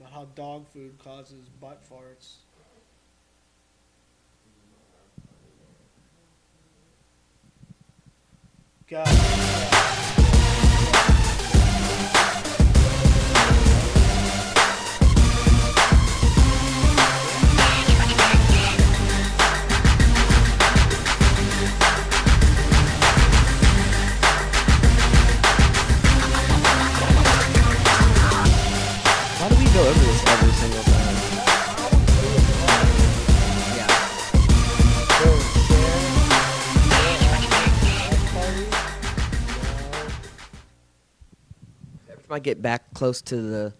about how dog food causes butt farts. God. Why do we go over this every single time? Yeah. Every time I get back close to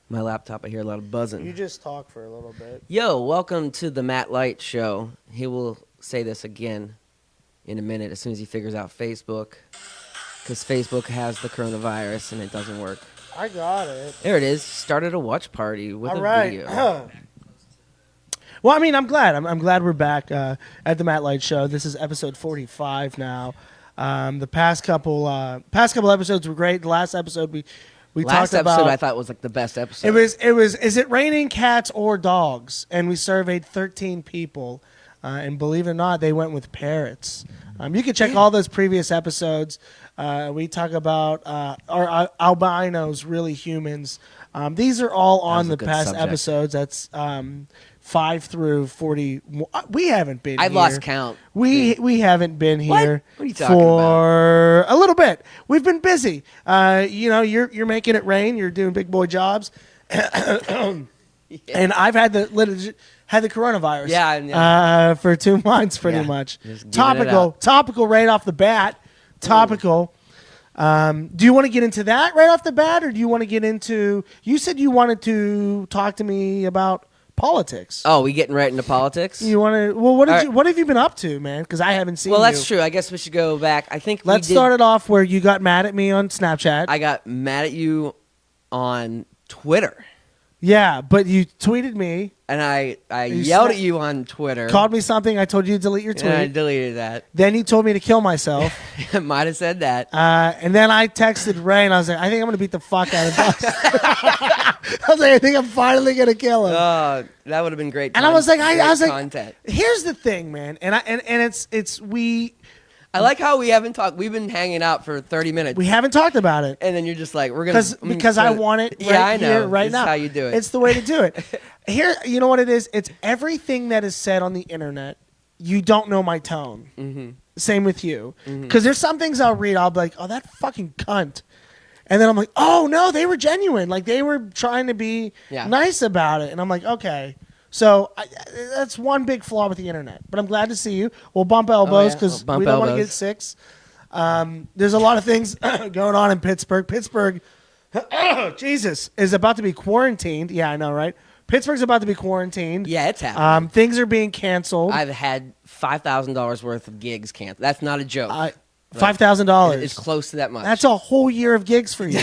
my laptop, I hear a lot of buzzing. You just talk for a little bit. Yo, welcome to the Matt Light Show. He will say this again in a minute as soon as he figures out Facebook, because Facebook has the coronavirus and it doesn't work. I got it. There it is. Started a watch party with All a right. video. Well, I mean, I'm glad. I'm glad we're back at the Matt Light Show. This is episode 45 now. The past couple episodes were great. The last episode we Last talked episode about. I thought was like the best episode. It was. Is it raining cats or dogs? And we surveyed 13 people, and believe it or not, they went with parrots. You can check all those previous episodes. We talk about our albinos, really humans. These are all on the good past subject. episodes. That's 5 through 40. We haven't been. I've here. lost count. We haven't been here What are you talking for a little bit. We've been busy. You're making it rain. You're doing big boy jobs, and I've had the coronavirus. Yeah. For 2 months, pretty Yeah, much. just giving it Topical right off the bat. Topical. Do you want to get into that right off the bat, or do you want to get into? You said you wanted to talk to me about politics. Oh, we getting right into politics? You want to? Well, what have you been up to, man? Because I haven't seen. Well, that's you. true. I guess we should go back. I think Let's start it off where you got mad at me on Snapchat. I got mad at you on Twitter, Yeah, but you tweeted me, and I You yelled sna- at you on Twitter. called me something. I told you to delete your tweet. and I deleted that. Then you told me to kill myself. I might have said that. And then I texted Ray, and I was like, I think I'm going to beat the fuck out of Dustin. I was like, I think I'm finally going to kill him. Oh, that would have been great. And I was like, I was like, content. here's the thing, man. And it's we I like how we haven't talked. We've been hanging out for 30 minutes. haven't talked about it. And then you're just like, we're gonna Because I want it right I know. here, right This now. is how you do it. It's the way to do it. Here, you know what it is? It's everything that is said on the internet. You don't know my tone. Mm-hmm. Same with you. Because there's some things I'll read, I'll be like, oh, that fucking cunt. And then I'm like, oh, no, they were genuine. Like, they were trying to be nice about it. And I'm like, okay. So that's one big flaw with the internet. But I'm glad to see you. We'll bump elbows because we don't want to get sick. There's a lot of things going on in Pittsburgh. Pittsburgh, Jesus, is about to be quarantined. Yeah, I know, right? Pittsburgh's about to be quarantined. Yeah, it's happening. Things are being canceled. I've had $5,000 worth of gigs canceled. That's not a joke. $5,000. It's close to that much. That's a whole year of gigs for you.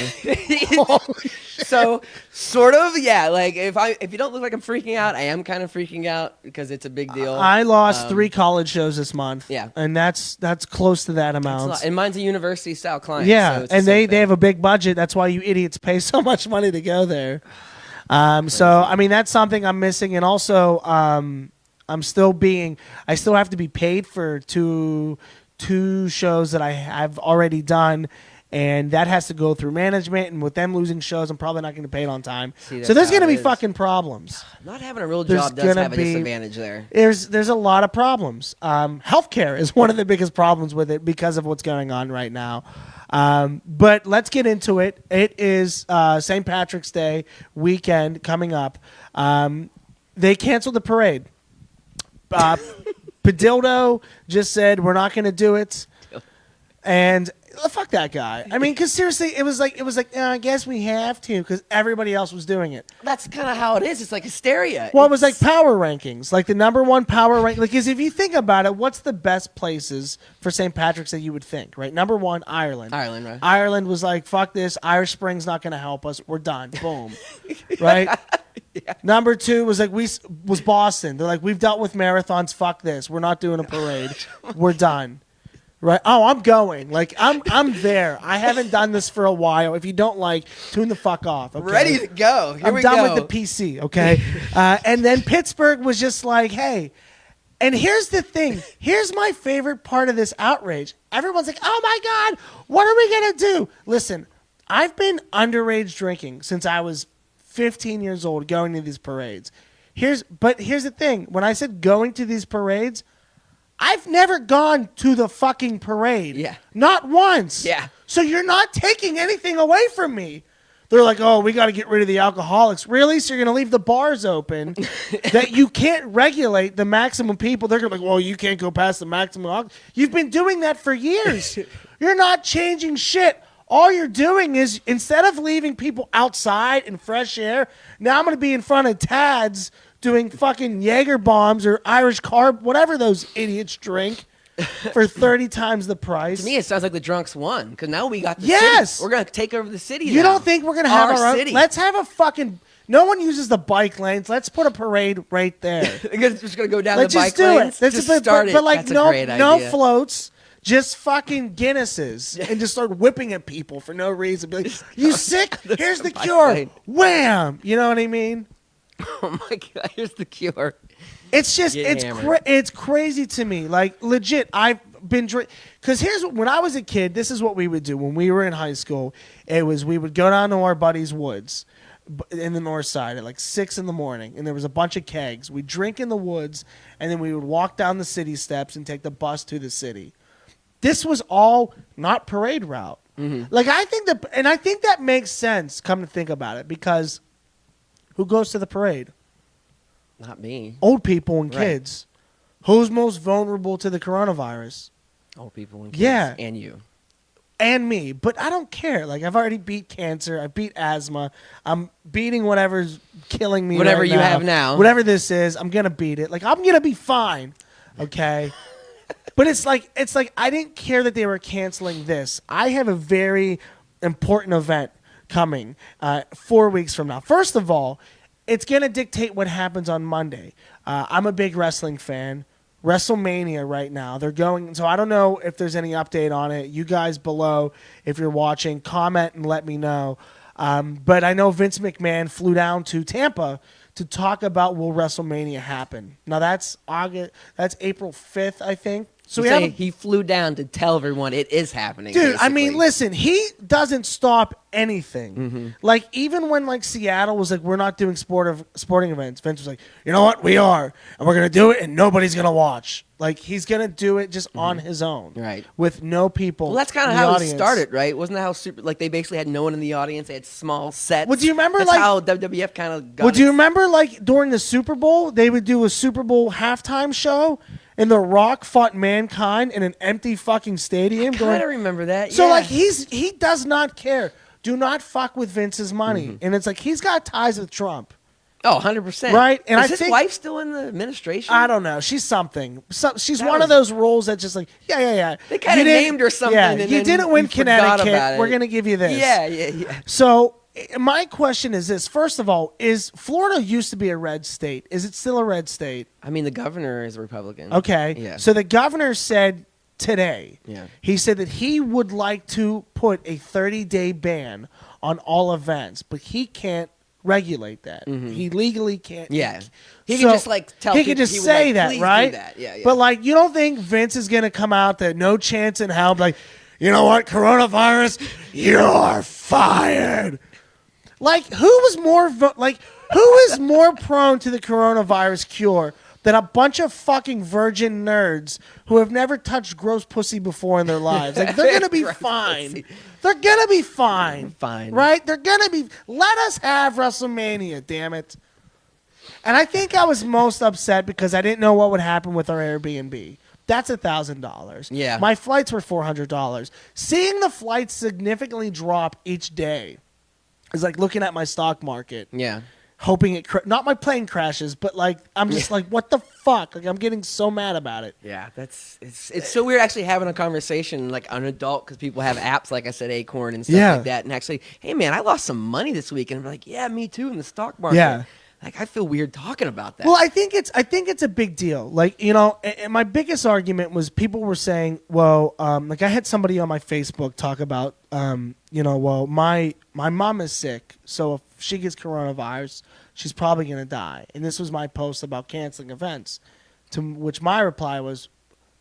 So, sort of, yeah. Like if you don't look like I'm freaking out, I am kind of freaking out because it's a big deal. I lost 3 college shows this month. Yeah. And that's close to that amount. And mine's a university style client. Yeah, so it's the and same they have a big budget. That's why you idiots pay so much money to go there. So I mean that's something I'm missing, and also I still have to be paid for two shows that I have already done, and that has to go through management. And with them losing shows, I'm probably not going to pay it on time. See, so there's going to be is. fucking problems. Not having a real There's job does gonna have a be- disadvantage there. There's a lot of problems. Healthcare is one of the biggest problems with it because of what's going on right now. But let's get into it. It is St. Patrick's Day weekend coming up. They canceled the parade. Padildo just said we're not going to do it, and fuck that guy. I mean, because seriously, it was like I guess we have to because everybody else was doing it. That's kind of how it is. It's like hysteria. Well, it was like power rankings, like the number one power rank. Like, because if you think about it, what's the best places for St. Patrick's that you would think, right? Number one, Ireland. Ireland, right? Ireland was like, fuck this. Irish Spring's not going to help us. We're done. Boom. Right? Yeah. Number two was was Boston. They're like, we've dealt with marathons. Fuck this. We're not doing a parade. We're done. Right. Oh, I'm going. Like I'm there. I haven't done this for a while. If you don't like, tune the fuck off. Okay? Ready to go. Here I'm we done go. with the PC. Okay. And then Pittsburgh was just like, hey. And here's the thing. Here's my favorite part of this outrage. Everyone's like, oh my God, what are we gonna do? Listen, I've been underage drinking since I was 15 years old, going to these parades. But here's the thing. When I said going to these parades, I've never gone to the fucking parade. Yeah. Not once. Yeah. So you're not taking anything away from me. They're like, oh, we got to get rid of the alcoholics. Really? So you're going to leave the bars open that you can't regulate the maximum people. They're going to be like, well, you can't go past the maximum. You've been doing that for years. You're not changing shit. All you're doing is, instead of leaving people outside in fresh air, now I'm going to be in front of Tad's doing fucking Jaeger bombs or Irish carb, whatever those idiots drink, for 30 times the price. To me, it sounds like the drunks won, because now we got the yes! city. We're going to take over the city You now. don't think we're going to have our own? city? Let's have a fucking... No one uses the bike lanes. Let's put a parade right there. It's just going to go down Let's the bike just do lanes? it. Let's just but start it. But like That's no, a great no idea. floats. Just fucking Guinnesses and just start whipping at people for no reason. Be like, you sick? Here's the cure. lane. Wham! You know what I mean? Oh my God, here's the cure. It's just Get it's crazy to me. Like legit, I've been because when I was a kid, this is what we would do when we were in high school. It was we would go down to our buddy's woods in the north side at like 6 a.m, and there was a bunch of kegs. We'd drink in the woods, and then we would walk down the city steps and take the bus to the city. This was all not parade route. Mm-hmm. Like I think that makes sense. Come to think about it, because who goes to the parade? Not me. Old people and Right. kids. Who's most vulnerable to the coronavirus? Old people and kids. Yeah. And you. And me. But I don't care. Like, I've already beat cancer. I beat asthma. I'm beating whatever's killing me. Whatever right you now. have now. Whatever this is, I'm going to beat it. Like, I'm going to be fine. Okay? But it's like I didn't care that they were canceling this. I have a very important event coming 4 weeks from now. First of all, it's going to dictate what happens on Monday. I'm a big wrestling fan. WrestleMania right now. They're going, so I don't know if there's any update on it. You guys below, if you're watching, comment and let me know. But I know Vince McMahon flew down to Tampa to talk about will WrestleMania happen. Now that's April 5th, I think. So he flew down to tell everyone it is happening. Dude, basically. I mean, listen, he doesn't stop anything. Mm-hmm. Like, even when, like, Seattle was like, we're not doing sporting events, Vince was like, you know what? We are. And we're going to do it, and nobody's going to watch. Like, he's going to do it just on his own. Right. With no people. Well, that's kind of how it started, right? Wasn't that how like, they basically had no one in the audience? They had small sets. Well, do you remember, that's like... how WWF kind of got Well, do you remember, like, during the Super Bowl, they would do a Super Bowl halftime show, and The Rock fought Mankind in an empty fucking stadium? I kind of remember that, So, yeah. like, he does not care. Do not fuck with Vince's money. Mm-hmm. And it's like, he's got ties with Trump. Oh, 100%. Right? And is his wife still in the administration? I don't know. She's something. She's one of those roles that just like, yeah. They kind of named her something. Yeah, and you didn't win Connecticut. We're going to give you this. Yeah. So my question is this. First of all, Florida used to be a red state. Is it still a red state? I mean, the governor is a Republican. Okay. Yeah. So the governor said today, yeah, he said that he would like to put a 30-day ban on all events, but he can't regulate that. Mm-hmm. He legally can't. Yeah. He can just like tell he can just say like, that, right? Do that. Yeah. But like, you don't think Vince is gonna come out that no chance in hell, like, you know what, coronavirus, you're fired. Like, who is more prone to the coronavirus cure than a bunch of fucking virgin nerds who have never touched gross pussy before in their lives? Like, they're gonna be fine. Pussy. They're gonna be fine. Fine. Right? They're gonna be. Let us have WrestleMania, damn it. And I think I was most upset because I didn't know what would happen with our Airbnb. That's $1,000. Yeah. My flights were $400. Seeing the flights significantly drop each day is like looking at my stock market. Yeah. Hoping not my plane crashes, but like I'm just like, what the fuck? Like, I'm getting so mad about it. Yeah, it's so weird actually having a conversation like an adult, because people have apps like I said, Acorn and stuff like that, and actually, hey man, I lost some money this week, and I'm like, yeah, me too, in the stock market. Yeah. Like, I feel weird talking about that. Well, I think it's a big deal. Like, and my biggest argument was people were saying, well, like I had somebody on my Facebook talk about, well, my mom is sick, so if she gets coronavirus, she's probably gonna die. And this was my post about canceling events, to which my reply was,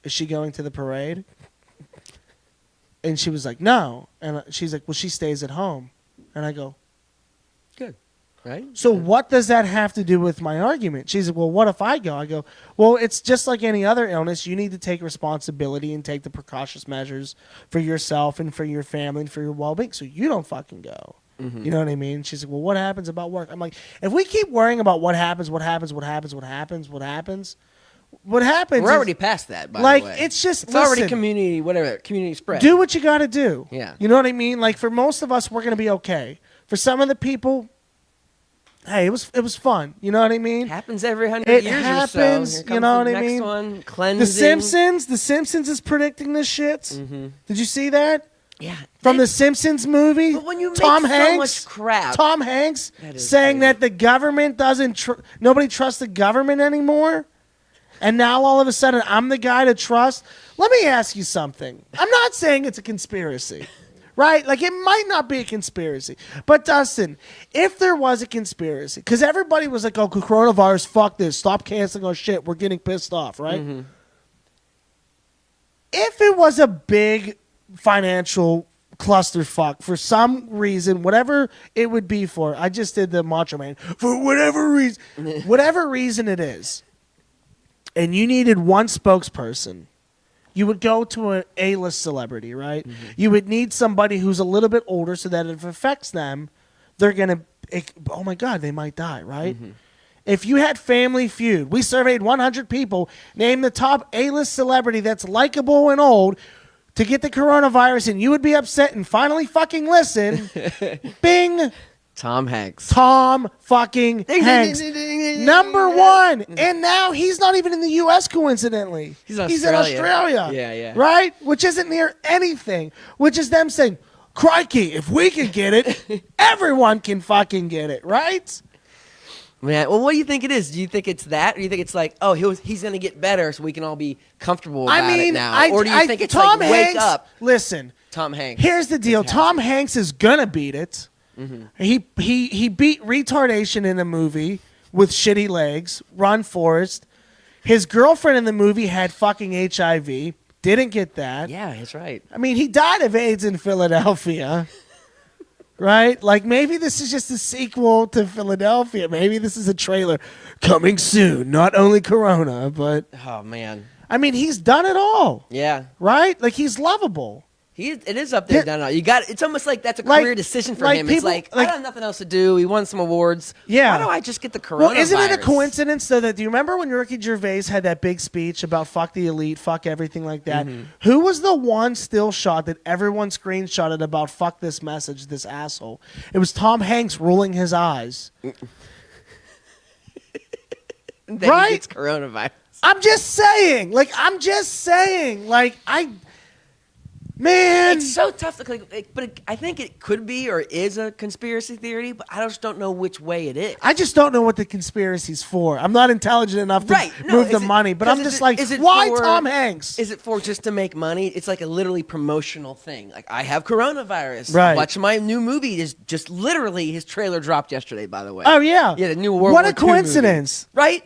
is she going to the parade? And she was like, no. And she's like, well, she stays at home. And I go, good. Right? So what does that have to do with my argument? She's like, well, what if I go? I go, well, it's just like any other illness. You need to take responsibility and take the precautious measures for yourself and for your family and for your well-being so you don't fucking go. Mm-hmm. You know what I mean? She's like, well, what happens about work? I'm like, if we keep worrying about what happens, we're already past that, by the way. It's already community spread. Do what you got to do. Yeah. You know what I mean? Like, for most of us, we're going to be okay. For some of the people, hey, it was fun. You know what I mean? Happens every 100 years happens, or so. You know what I mean? Next one, cleansing. The Simpsons is predicting this shit. Mm-hmm. Did you see that? Yeah. From the Simpsons movie? But when you make Tom so Hanks, much crap. Tom Hanks saying that the government nobody trusts the government anymore. And now all of a sudden I'm the guy to trust. Let me ask you something. I'm not saying it's a conspiracy. Right? Like, it might not be a conspiracy. But, Dustin, if there was a conspiracy, because everybody was like, oh, coronavirus, fuck this. Stop canceling our shit. We're getting pissed off, right? Mm-hmm. If it was a big financial clusterfuck for some reason, whatever it would be for, I just did the Macho Man, for whatever reason it is, and you needed one spokesperson, you would go to an A-list celebrity, right? Mm-hmm. You would need somebody who's a little bit older so that if it affects them, they're going to, oh my God, they might die, right? Mm-hmm. If you had Family Feud, we surveyed 100 people, name the top A-list celebrity that's likable and old to get the coronavirus, and you would be upset and finally fucking listen. Bing. Tom Hanks. Tom fucking Hanks. Number one. And now he's not even in the U.S., coincidentally. He's in Australia. Yeah. Right? Which isn't near anything. Which is them saying, crikey, if we can get it, everyone can fucking get it. Right? Man, well, what do you think it is? Do you think it's that? Or do you think it's like, oh, he's going to get better so we can all be comfortable about it now? Or do you think it's Tom like, Hanks, wake up? Listen. Tom Hanks. Here's the deal. Tom Hanks is going to beat it. Mm-hmm. He beat retardation in the movie with shitty legs. Ron Forrest. His girlfriend in the movie had fucking HIV. Didn't get that. Yeah, that's right. I mean, he died of AIDS in Philadelphia. Right? Like, maybe this is just a sequel to Philadelphia. Maybe this is a trailer coming soon. Not only Corona, but... Oh, man. I mean, he's done it all. Yeah. Right? Like, he's lovable. It is up there, done it all. It's almost like that's a career decision for him. It's like, I have nothing else to do. He won some awards. Yeah. Why don't I just get the coronavirus? Well, isn't it a coincidence, though, that do you remember when Ricky Gervais had that big speech about fuck the elite, fuck everything like that? Mm-hmm. Who was the one still shot that everyone screenshotted about fuck this message, this asshole? It was Tom Hanks rolling his eyes. Then right? He gets coronavirus. I'm just saying. Man, it's so tough to click, but I think it could be or is a conspiracy theory, but I just don't know which way it is. I just don't know what the conspiracy's for. I'm not intelligent enough to move the money, but I'm just like, why Tom Hanks? Is it for just to make money? It's like a literally promotional thing. Like, I have coronavirus. Right. Watch my new movie. Is just literally his trailer dropped yesterday, by the way. Oh yeah, yeah, the new World What War a coincidence, movie. Right?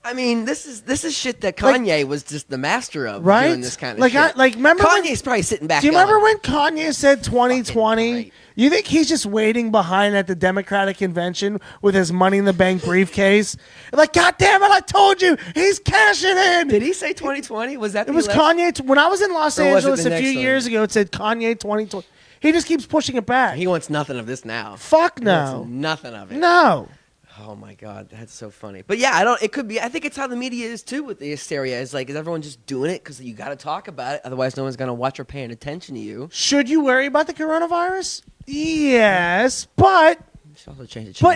I mean, this is shit that Kanye was just the master of, right? Doing this kind of shit. Remember Kanye's probably sitting back. Do you remember when Kanye said 2020? You think he's just waiting behind at the Democratic convention with his Money in the Bank briefcase? Like, God damn it, I told you, he's cashing in. Did he say 2020? Was that it was Kanye? When I was in Los Angeles a few years ago, it said Kanye 2020. He just keeps pushing it back. He wants nothing of this now. Fuck no. Nothing of it. No. Oh my God, that's so funny. But yeah, it could be. I think it's how the media is too with the hysteria. Is everyone just doing it because you got to talk about it? Otherwise, no one's going to watch or paying attention to you. Should you worry about the coronavirus? Yes, but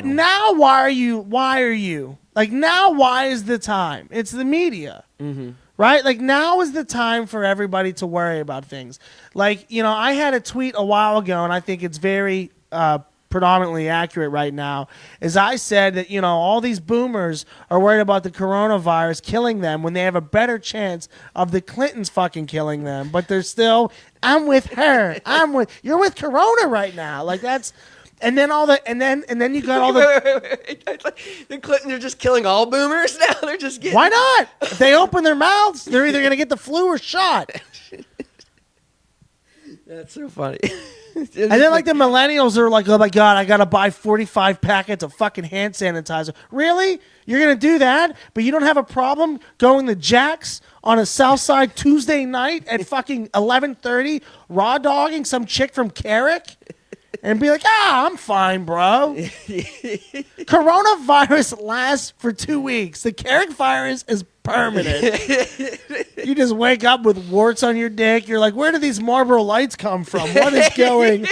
now why are you? Like, now why is the time? It's the media. Mm-hmm. Right? Like, now is the time for everybody to worry about things. Like, I had a tweet a while ago, and I think it's very predominantly accurate right now, is I said that, all these boomers are worried about the coronavirus killing them when they have a better chance of the Clintons fucking killing them. But they're still, I'm with her. You're with Corona right now. Like that's, and then then you got all the. Wait. The Clintons are just killing all boomers now. They're just getting. Why not? If they open their mouths, they're either going to get the flu or shot. That's so funny. And then like the millennials are like, oh my God, I got to buy 45 packets of fucking hand sanitizer. Really? You're going to do that? But you don't have a problem going to Jack's on a Southside Tuesday night at fucking 11:30, raw dogging some chick from Carrick? And be like, I'm fine, bro. Coronavirus lasts for 2 weeks. The Carrick virus is permanent. You just wake up with warts on your dick. You're like, where do these Marlboro lights come from? What is going?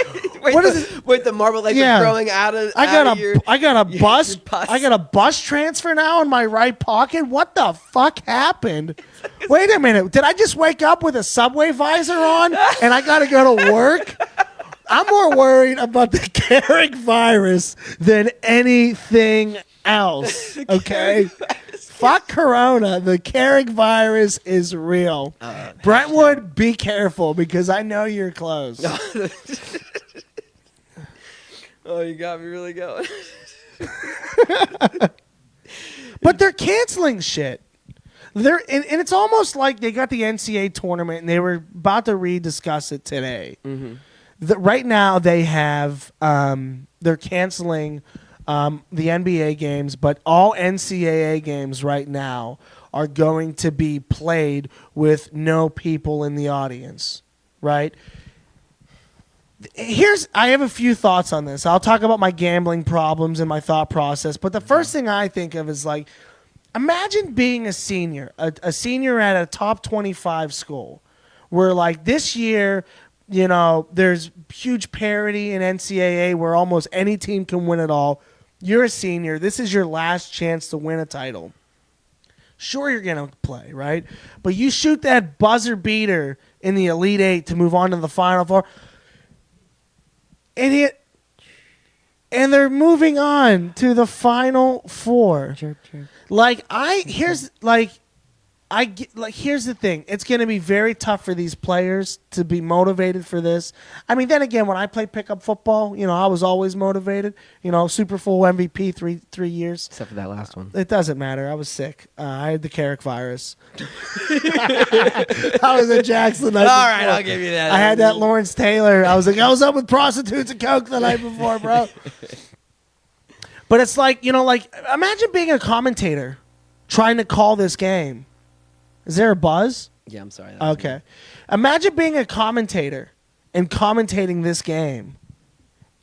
Wait, the Marlboro lights are growing out of. I got a bus transfer now in my right pocket. What the fuck happened? Wait a minute. Did I just wake up with a Subway visor on and I got to go to work? I'm more worried about the Carrick virus than anything else. Okay? Fuck Corona. The Carrick virus is real. Brentwood, be careful because I know you're close. Oh, you got me really going. But they're canceling shit. And it's almost like they got the NCAA tournament and they were about to rediscuss it today. Mm-hmm. Right now they have they're canceling the NBA games, but all NCAA games right now are going to be played with no people in the audience, right? I have a few thoughts on this. I'll talk about my gambling problems and my thought process, but the first thing I think of is like, imagine being a senior, a senior at a top 25 school where like this year, there's huge parity in NCAA where almost any team can win it all. You're a senior. This is your last chance to win a title. Sure, you're going to play, right? But you shoot that buzzer beater in the Elite Eight to move on to the Final Four. And they're moving on to the Final Four. Chirp. Here's the thing. It's going to be very tough for these players to be motivated for this. I mean, then again, when I played pickup football, I was always motivated. Super Bowl MVP 3 years. Except for that last one. It doesn't matter. I was sick. I had the Carrick virus. I was at Jackson the night before. All right, I'll give you that. I had that Lawrence Taylor. I was like, I was up with prostitutes and coke the night before, bro. But it's like, imagine being a commentator trying to call this game. Is there a buzz? Yeah, I'm sorry. Okay. Me. Imagine being a commentator and commentating this game.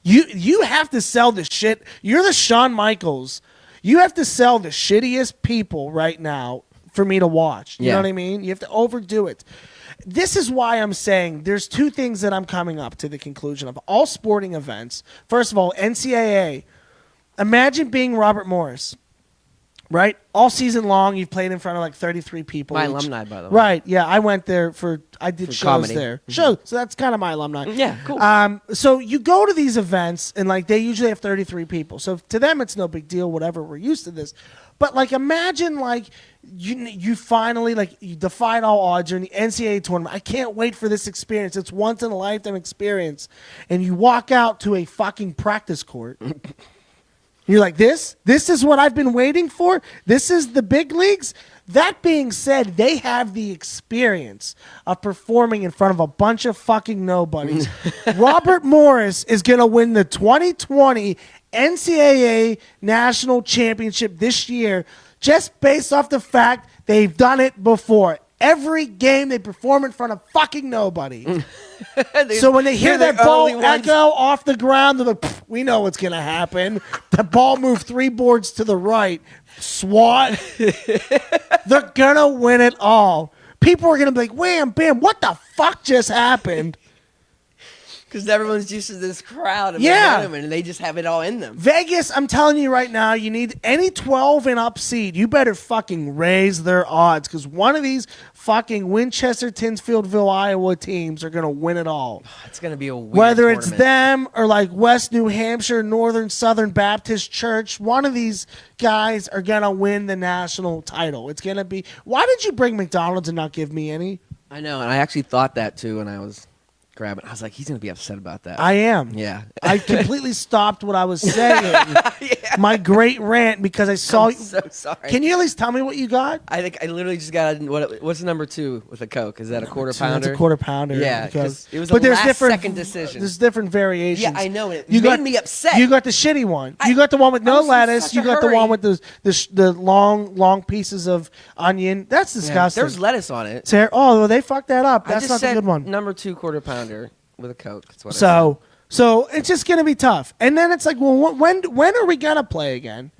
You have to sell the shit. You're the Shawn Michaels. You have to sell the shittiest people right now for me to watch. You know what I mean? You have to overdo it. This is why I'm saying there's two things that I'm coming up to the conclusion of. All sporting events. First of all, NCAA. Imagine being Robert Morris. Right? All season long, you've played in front of like 33 people. My alumni, by the way. Right. Yeah, I went there I did shows comedy. there. Mm-hmm. Shows. So that's kind of my alumni. Yeah, cool. So you go to these events and like they usually have 33 people. So to them, it's no big deal, whatever. We're used to this. But like imagine like you finally like you defied all odds. You're in the NCAA tournament. I can't wait for this experience. It's once in a lifetime experience. And you walk out to a fucking practice court. You're like, this is what I've been waiting for? This is the big leagues? That being said, they have the experience of performing in front of a bunch of fucking nobodies. Robert Morris is going to win the 2020 NCAA National Championship this year just based off the fact they've done it before. Every game they perform in front of fucking nobody. So when they hear that ball echo off the ground, they're like, we know what's going to happen. The ball moved 3 boards to the right. SWAT. They're going to win it all. People are going to be like, wham, bam, what the fuck just happened? Because everyone's used to this crowd of momentum, and they just have it all in them. Vegas, I'm telling you right now, you need any 12 and up seed. You better fucking raise their odds because one of these fucking Winchester, Tinsfieldville, Iowa teams are going to win it all. It's going to be a weird Whether tournament. It's them or like West New Hampshire, Northern Southern Baptist Church, one of these guys are going to win the national title. It's going to be... Why did you bring McDonald's and not give me any? I know, and I actually thought that too when I was... grabbing. I was like, he's going to be upset about that. I am. Yeah. I completely stopped what I was saying. My great rant because I saw... I'm so sorry. Can you at least tell me what you got? I think I literally just got what's the number 2 with a Coke? Is that a quarter pounder? That's a quarter pounder. Yeah, because it was but a last-second decision. There's different variations. Yeah, I know. It made me upset. You got the shitty one. You got the one with no lettuce. You got the one with the long pieces of onion. That's disgusting. There's lettuce on it. Oh, well, they fucked that up. That's not the good one. Number 2 quarter pounder with a Coke. That's what so it's just gonna be tough. And then it's like, well, when are we gonna play again?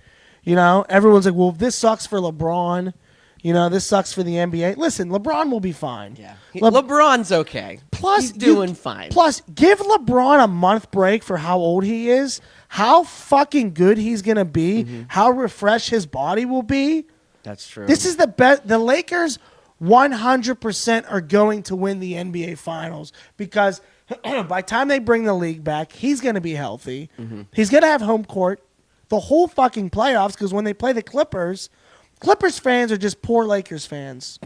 You know, everyone's like, well, this sucks for LeBron. You know, this sucks for the NBA. Listen, LeBron will be fine. Yeah, LeBron's okay. Plus, he's doing fine. Plus, give LeBron a month break for how old he is, how fucking good he's gonna be, how refreshed his body will be. That's true. This is the best. The Lakers 100% are going to win the NBA Finals because by the time they bring the league back, he's going to be healthy. He's going to have home court the whole fucking playoffs because when they play the Clippers fans are just poor Lakers fans.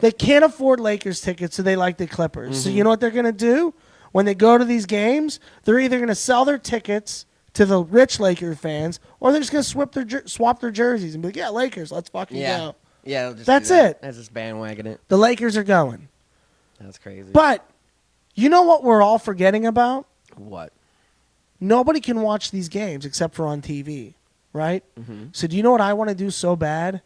They can't afford Lakers tickets, so they like the Clippers. So you know what they're going to do? When they go to these games, they're either going to sell their tickets to the rich Laker fans or they're just going to swap their jerseys and be like, yeah, Lakers, let's fucking go. Yeah, that's it. That's just bandwagon it. The Lakers are going. That's crazy. But you know what we're all forgetting about? What? Nobody can watch these games except for on TV, right? So do you know what I want to do so bad?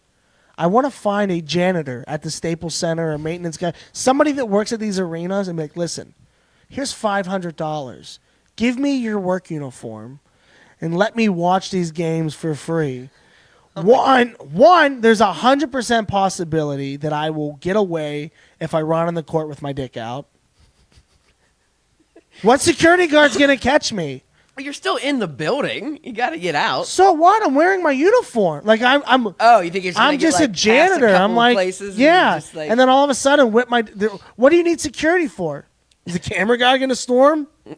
I want to find a janitor at the Staples Center, a maintenance guy, somebody that works at these arenas and be like, listen, here's $500. Give me your work uniform and let me watch these games for free. One, there's 100% possibility that I will get away if I run on the court with my dick out. What security guard's going to catch me? Well, you're still in the building. You got to get out. So what? I'm wearing my uniform. Like I'm. Oh, you think you're? I'm just a janitor. I'm like, yeah. And then all of a sudden, whip my. What do you need security for? Is the camera guy going to storm? You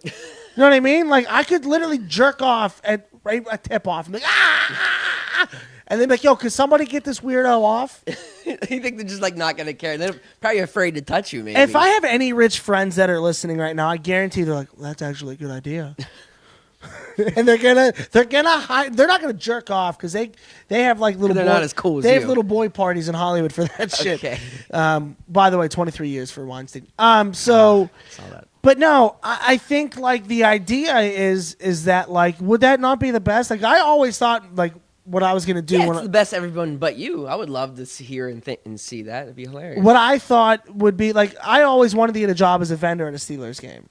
know what I mean? Like I could literally jerk off at a tip off and be like, ah! And they'd be like, yo, could somebody get this weirdo off? You think they're just like not going to care? They're probably afraid to touch you, maybe. If I have any rich friends that are listening right now, I guarantee they're like, well, that's actually a good idea. And they're gonna hide. They're not gonna jerk off because they have like little. They're not as cool as they you. have little boy parties in Hollywood for that shit. Okay. By the way, 23 years for Weinstein. I saw that. But no, I think like the idea is that like would that not be the best? Like I always thought like what I was gonna do. Yeah, it's the best everyone but you. I would love to hear and see that. It'd be hilarious. What I thought would be like I always wanted to get a job as a vendor at a Steelers game,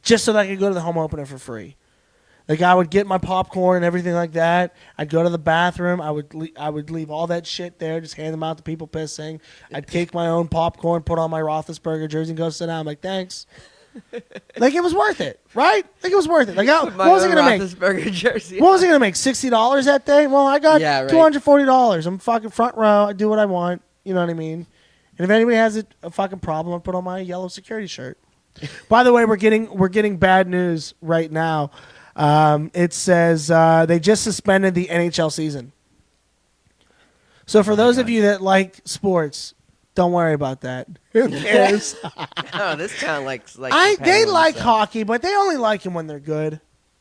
just so that I could go to the home opener for free. Like I would get my popcorn and everything like that. I'd go to the bathroom. I would leave all that shit there. Just hand them out to people pissing. I'd take my own popcorn, put on my Roethlisberger jersey, and go sit down. I'm like, thanks. Like it was worth it, right? Like it was worth it. Like what was it gonna make? Roethlisberger jersey. What was it gonna make? $60 that day? Well, I got $240. I'm fucking front row. I do what I want. You know what I mean? And if anybody has a fucking problem, I put on my yellow security shirt. By the way, we're getting bad news right now. It says they just suspended the NHL season. So for those of you that like sports, don't worry about that. Who cares? Oh, this kind of like they like hockey, but they only like him when they're good.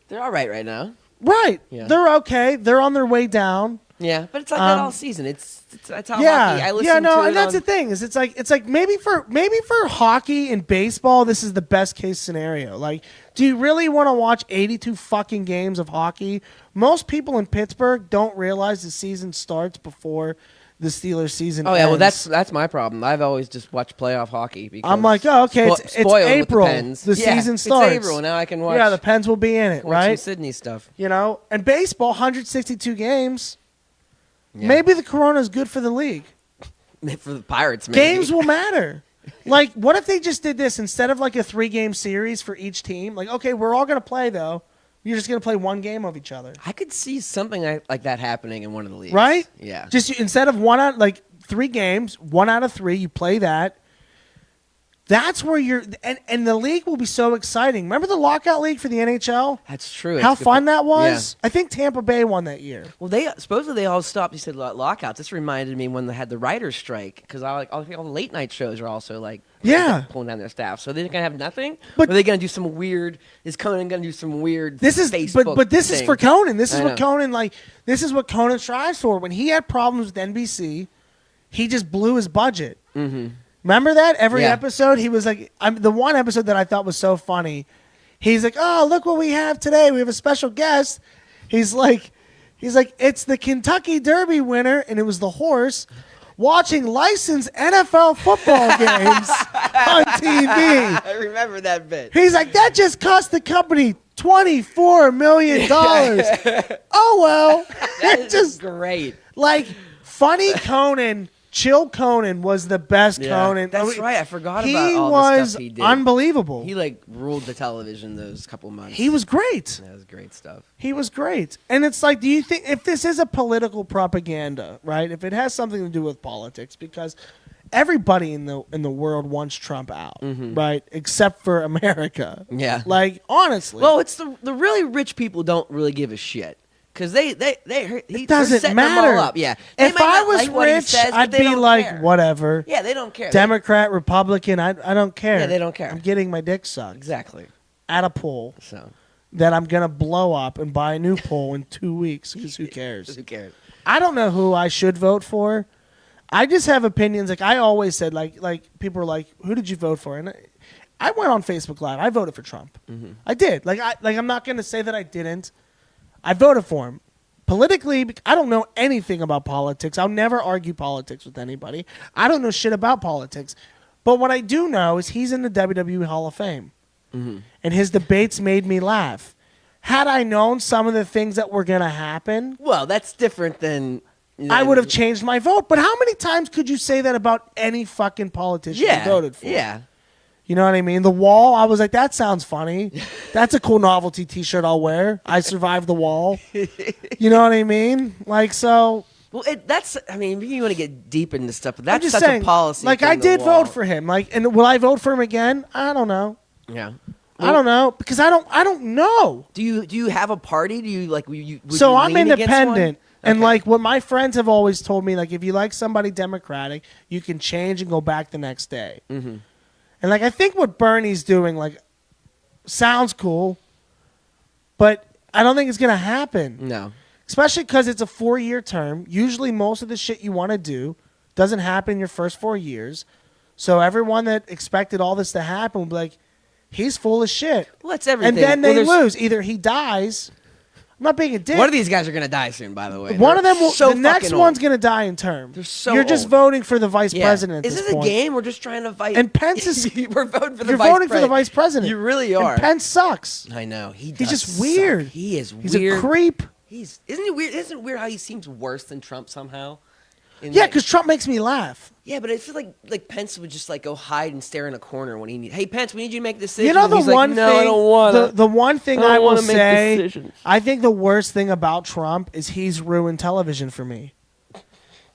They're all right now. Right. Yeah. They're okay. They're on their way down. Yeah, but it's like that all season. It's how hockey. I listen and that's the thing is it's like maybe for hockey and baseball this is the best case scenario. Like, do you really want to watch 82 fucking games of hockey? Most people in Pittsburgh don't realize the season starts before the Steelers season. Oh yeah, ends. well that's my problem. I've always just watched playoff hockey because I'm like, oh okay, it's April. The season starts. It's April now. I can watch. Yeah, the Pens will be in it, right? Some Sydney stuff. You know, and baseball, 162 games. Yeah. Maybe the Corona is good for the league. For the Pirates, maybe. Games will matter. Like, what if they just did this instead of like a 3-game series for each team? Like, okay, we're all going to play, though. You're just going to play 1 game of each other. I could see something like that happening in one of the leagues. Right? Yeah. Just instead of 3 games, 1 out of 3, you play that. That's where and the league will be so exciting. Remember the lockout league for the NHL? That's true. How fun that was? Yeah. I think Tampa Bay won that year. Well, supposedly they all stopped. You said lockouts. This reminded me when they had the writers' strike because all the late night shows are also pulling down their staff. So they're gonna have nothing. But are they gonna do some weird? Is Conan gonna do some weird? Facebook but this thing? is for Conan. This is what Conan This is what Conan strives for. When he had problems with NBC, he just blew his budget. Mm-hmm. Remember that? Every episode, he was like, the one episode that I thought was so funny, he's like, oh, look what we have today. We have a special guest. He's like, it's the Kentucky Derby winner, and it was the horse, watching licensed NFL football games on TV. I remember that bit. He's like, that just cost the company $24 million. Oh, well. That is just great. Like, funny Conan... Chill Conan was the best Conan. That's right. I forgot about all the stuff he did. He was unbelievable. He ruled the television those couple months. He was great. That was great stuff. He was great. And it's like, do you think if this is a political propaganda, right? If it has something to do with politics, because everybody in the world wants Trump out, right? Except for America. Yeah. Like, honestly. Well, it's the really rich people don't really give a shit. Because he doesn't matter. Them all up. Yeah. If I was rich, I'd be like, care. Whatever. Yeah, they don't care. Democrat, Republican, I don't care. Yeah, they don't care. I'm getting my dick sucked. Exactly. At a pool. So that I'm going to blow up and buy a new pool in 2 weeks, because who cares? Who cares? I don't know who I should vote for. I just have opinions. Like I always said, like people are like, who did you vote for? And I went on Facebook Live. I voted for Trump. Mm-hmm. I did. I'm not going to say that I didn't. I voted for him. Politically, I don't know anything about politics. I'll never argue politics with anybody. I don't know shit about politics. But what I do know is he's in the WWE Hall of Fame. Mm-hmm. And his debates made me laugh. Had I known some of the things that were going to happen... Well, that's different than... I would have changed my vote. But how many times could you say that about any fucking politician you voted for? Yeah. You know what I mean? The Wall, I was like, that sounds funny. That's a cool novelty T-shirt I'll wear. I survived the Wall. You know what I mean? Like, so... Well, I mean, you want to get deep into stuff, but that's just such saying, a policy. Like, I did vote for him. Like, and will I vote for him again? I don't know. Yeah. I don't know, because I don't know. Do you have a party? Do you, like... So I'm independent. And, like, what my friends have always told me, like, if you like somebody Democratic, you can change and go back the next day. Mm-hmm. And, like, I think what Bernie's doing, like, sounds cool, but I don't think it's going to happen. No. Especially because it's a 4-year term. Usually most of the shit you want to do doesn't happen in your first 4 years. So everyone that expected all this to happen will be like, he's full of shit. Well, that's everything. And then they lose. Either he dies... I'm not being a dick. One of these guys are going to die soon, by the way. One of them will. The next one's going to die in term. They're so You're just voting for the vice president. Is this a game? We're just trying to fight. And Pence is. We're voting for the You're voting for the vice president. You really are. And Pence sucks. I know. He's just weird. He is weird. He's a creep. Isn't it weird? Isn't it weird how he seems worse than Trump somehow? Yeah, because Trump makes me laugh. Yeah, but I feel like Pence would just like go hide and stare in a corner when he needs. Hey, Pence, we need you to make a decision. You know the one thing. No, I don't want the one thing I will say. Decisions. I think the worst thing about Trump is he's ruined television for me.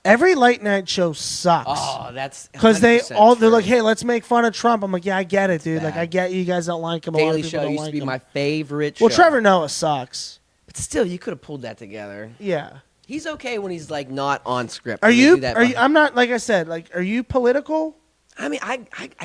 Every late night show sucks. Oh, that's because they're like, hey, let's make fun of Trump. I'm like, yeah, I get it, dude. Like, I get you guys don't like him. Daily Show used to be my favorite. Well, Trevor Noah sucks, but still, you could have pulled that together. Yeah. He's okay when he's like not on script. Are you? I'm not. Like I said, like, are you political? I mean, I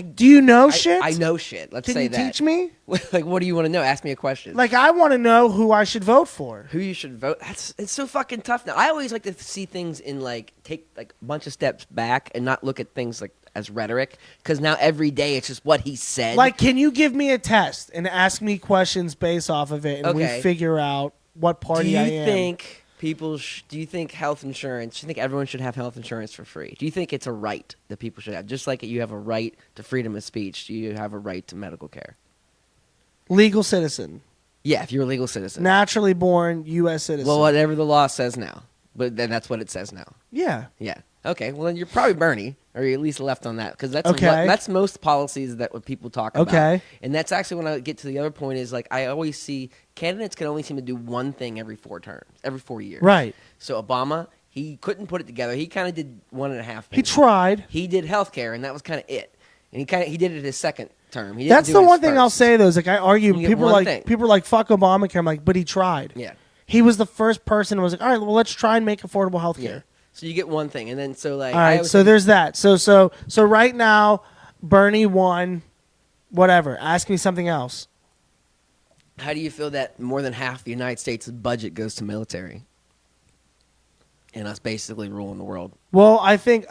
do you know shit? I know shit. Let's say that. Can you teach me? Like, what do you want to know? Ask me a question. Like, I want to know who I should vote for. Who you should vote? It's so fucking tough now. I always like to see things in like take like a bunch of steps back and not look at things like as rhetoric, because now every day it's just what he said. Like, can you give me a test and ask me questions based off of it, and we figure out what party I am? Do you think health insurance, do you think everyone should have health insurance for free? Do you think it's a right that people should have? Just like you have a right to freedom of speech, do you have a right to medical care? Legal citizen. Yeah, if you're a legal citizen. Naturally born U.S. citizen. Well, whatever the law says now. But then that's what it says now. Yeah. Yeah. Okay, well then you're probably Bernie, or at least left on that, because that's most policies that what people talk about. Okay. And that's actually when I get to the other point is like I always see candidates can only seem to do one thing every 4 years. Right. So Obama, he couldn't put it together. He kind of did 1.5 things. He tried. He did healthcare, and that was kind of it. And he did it his second term. That's the one thing I'll say though. Is like I argue people are like fuck Obamacare. I'm like, but he tried. Yeah. He was the first person who was like, all right, well, let's try and make affordable health care. Yeah. So you get one thing, and then so like. All right, so there's that. So right now, Bernie won. Whatever. Ask me something else. How do you feel that more than half the United States' budget goes to military, and us basically ruling the world? Well, I think.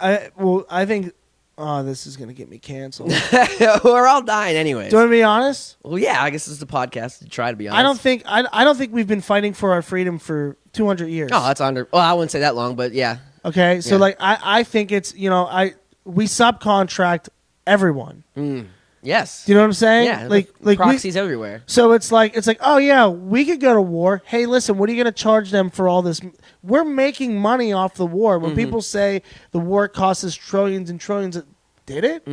Oh, this is gonna get me canceled. We're all dying anyways. Do you want to be honest? Well, yeah. I guess this is a podcast to try to be honest. I don't think we've been fighting for our freedom for 200 years. Oh, that's under. Well, I wouldn't say that long, but yeah. Okay, so like I think it's we subcontract everyone. Yes. Do you know what I'm saying? Yeah. Like proxies everywhere. So it's like oh yeah, we could go to war. Hey, listen, what are you going to charge them for all this? We're making money off the war. When people say the war cost us trillions and trillions, did it?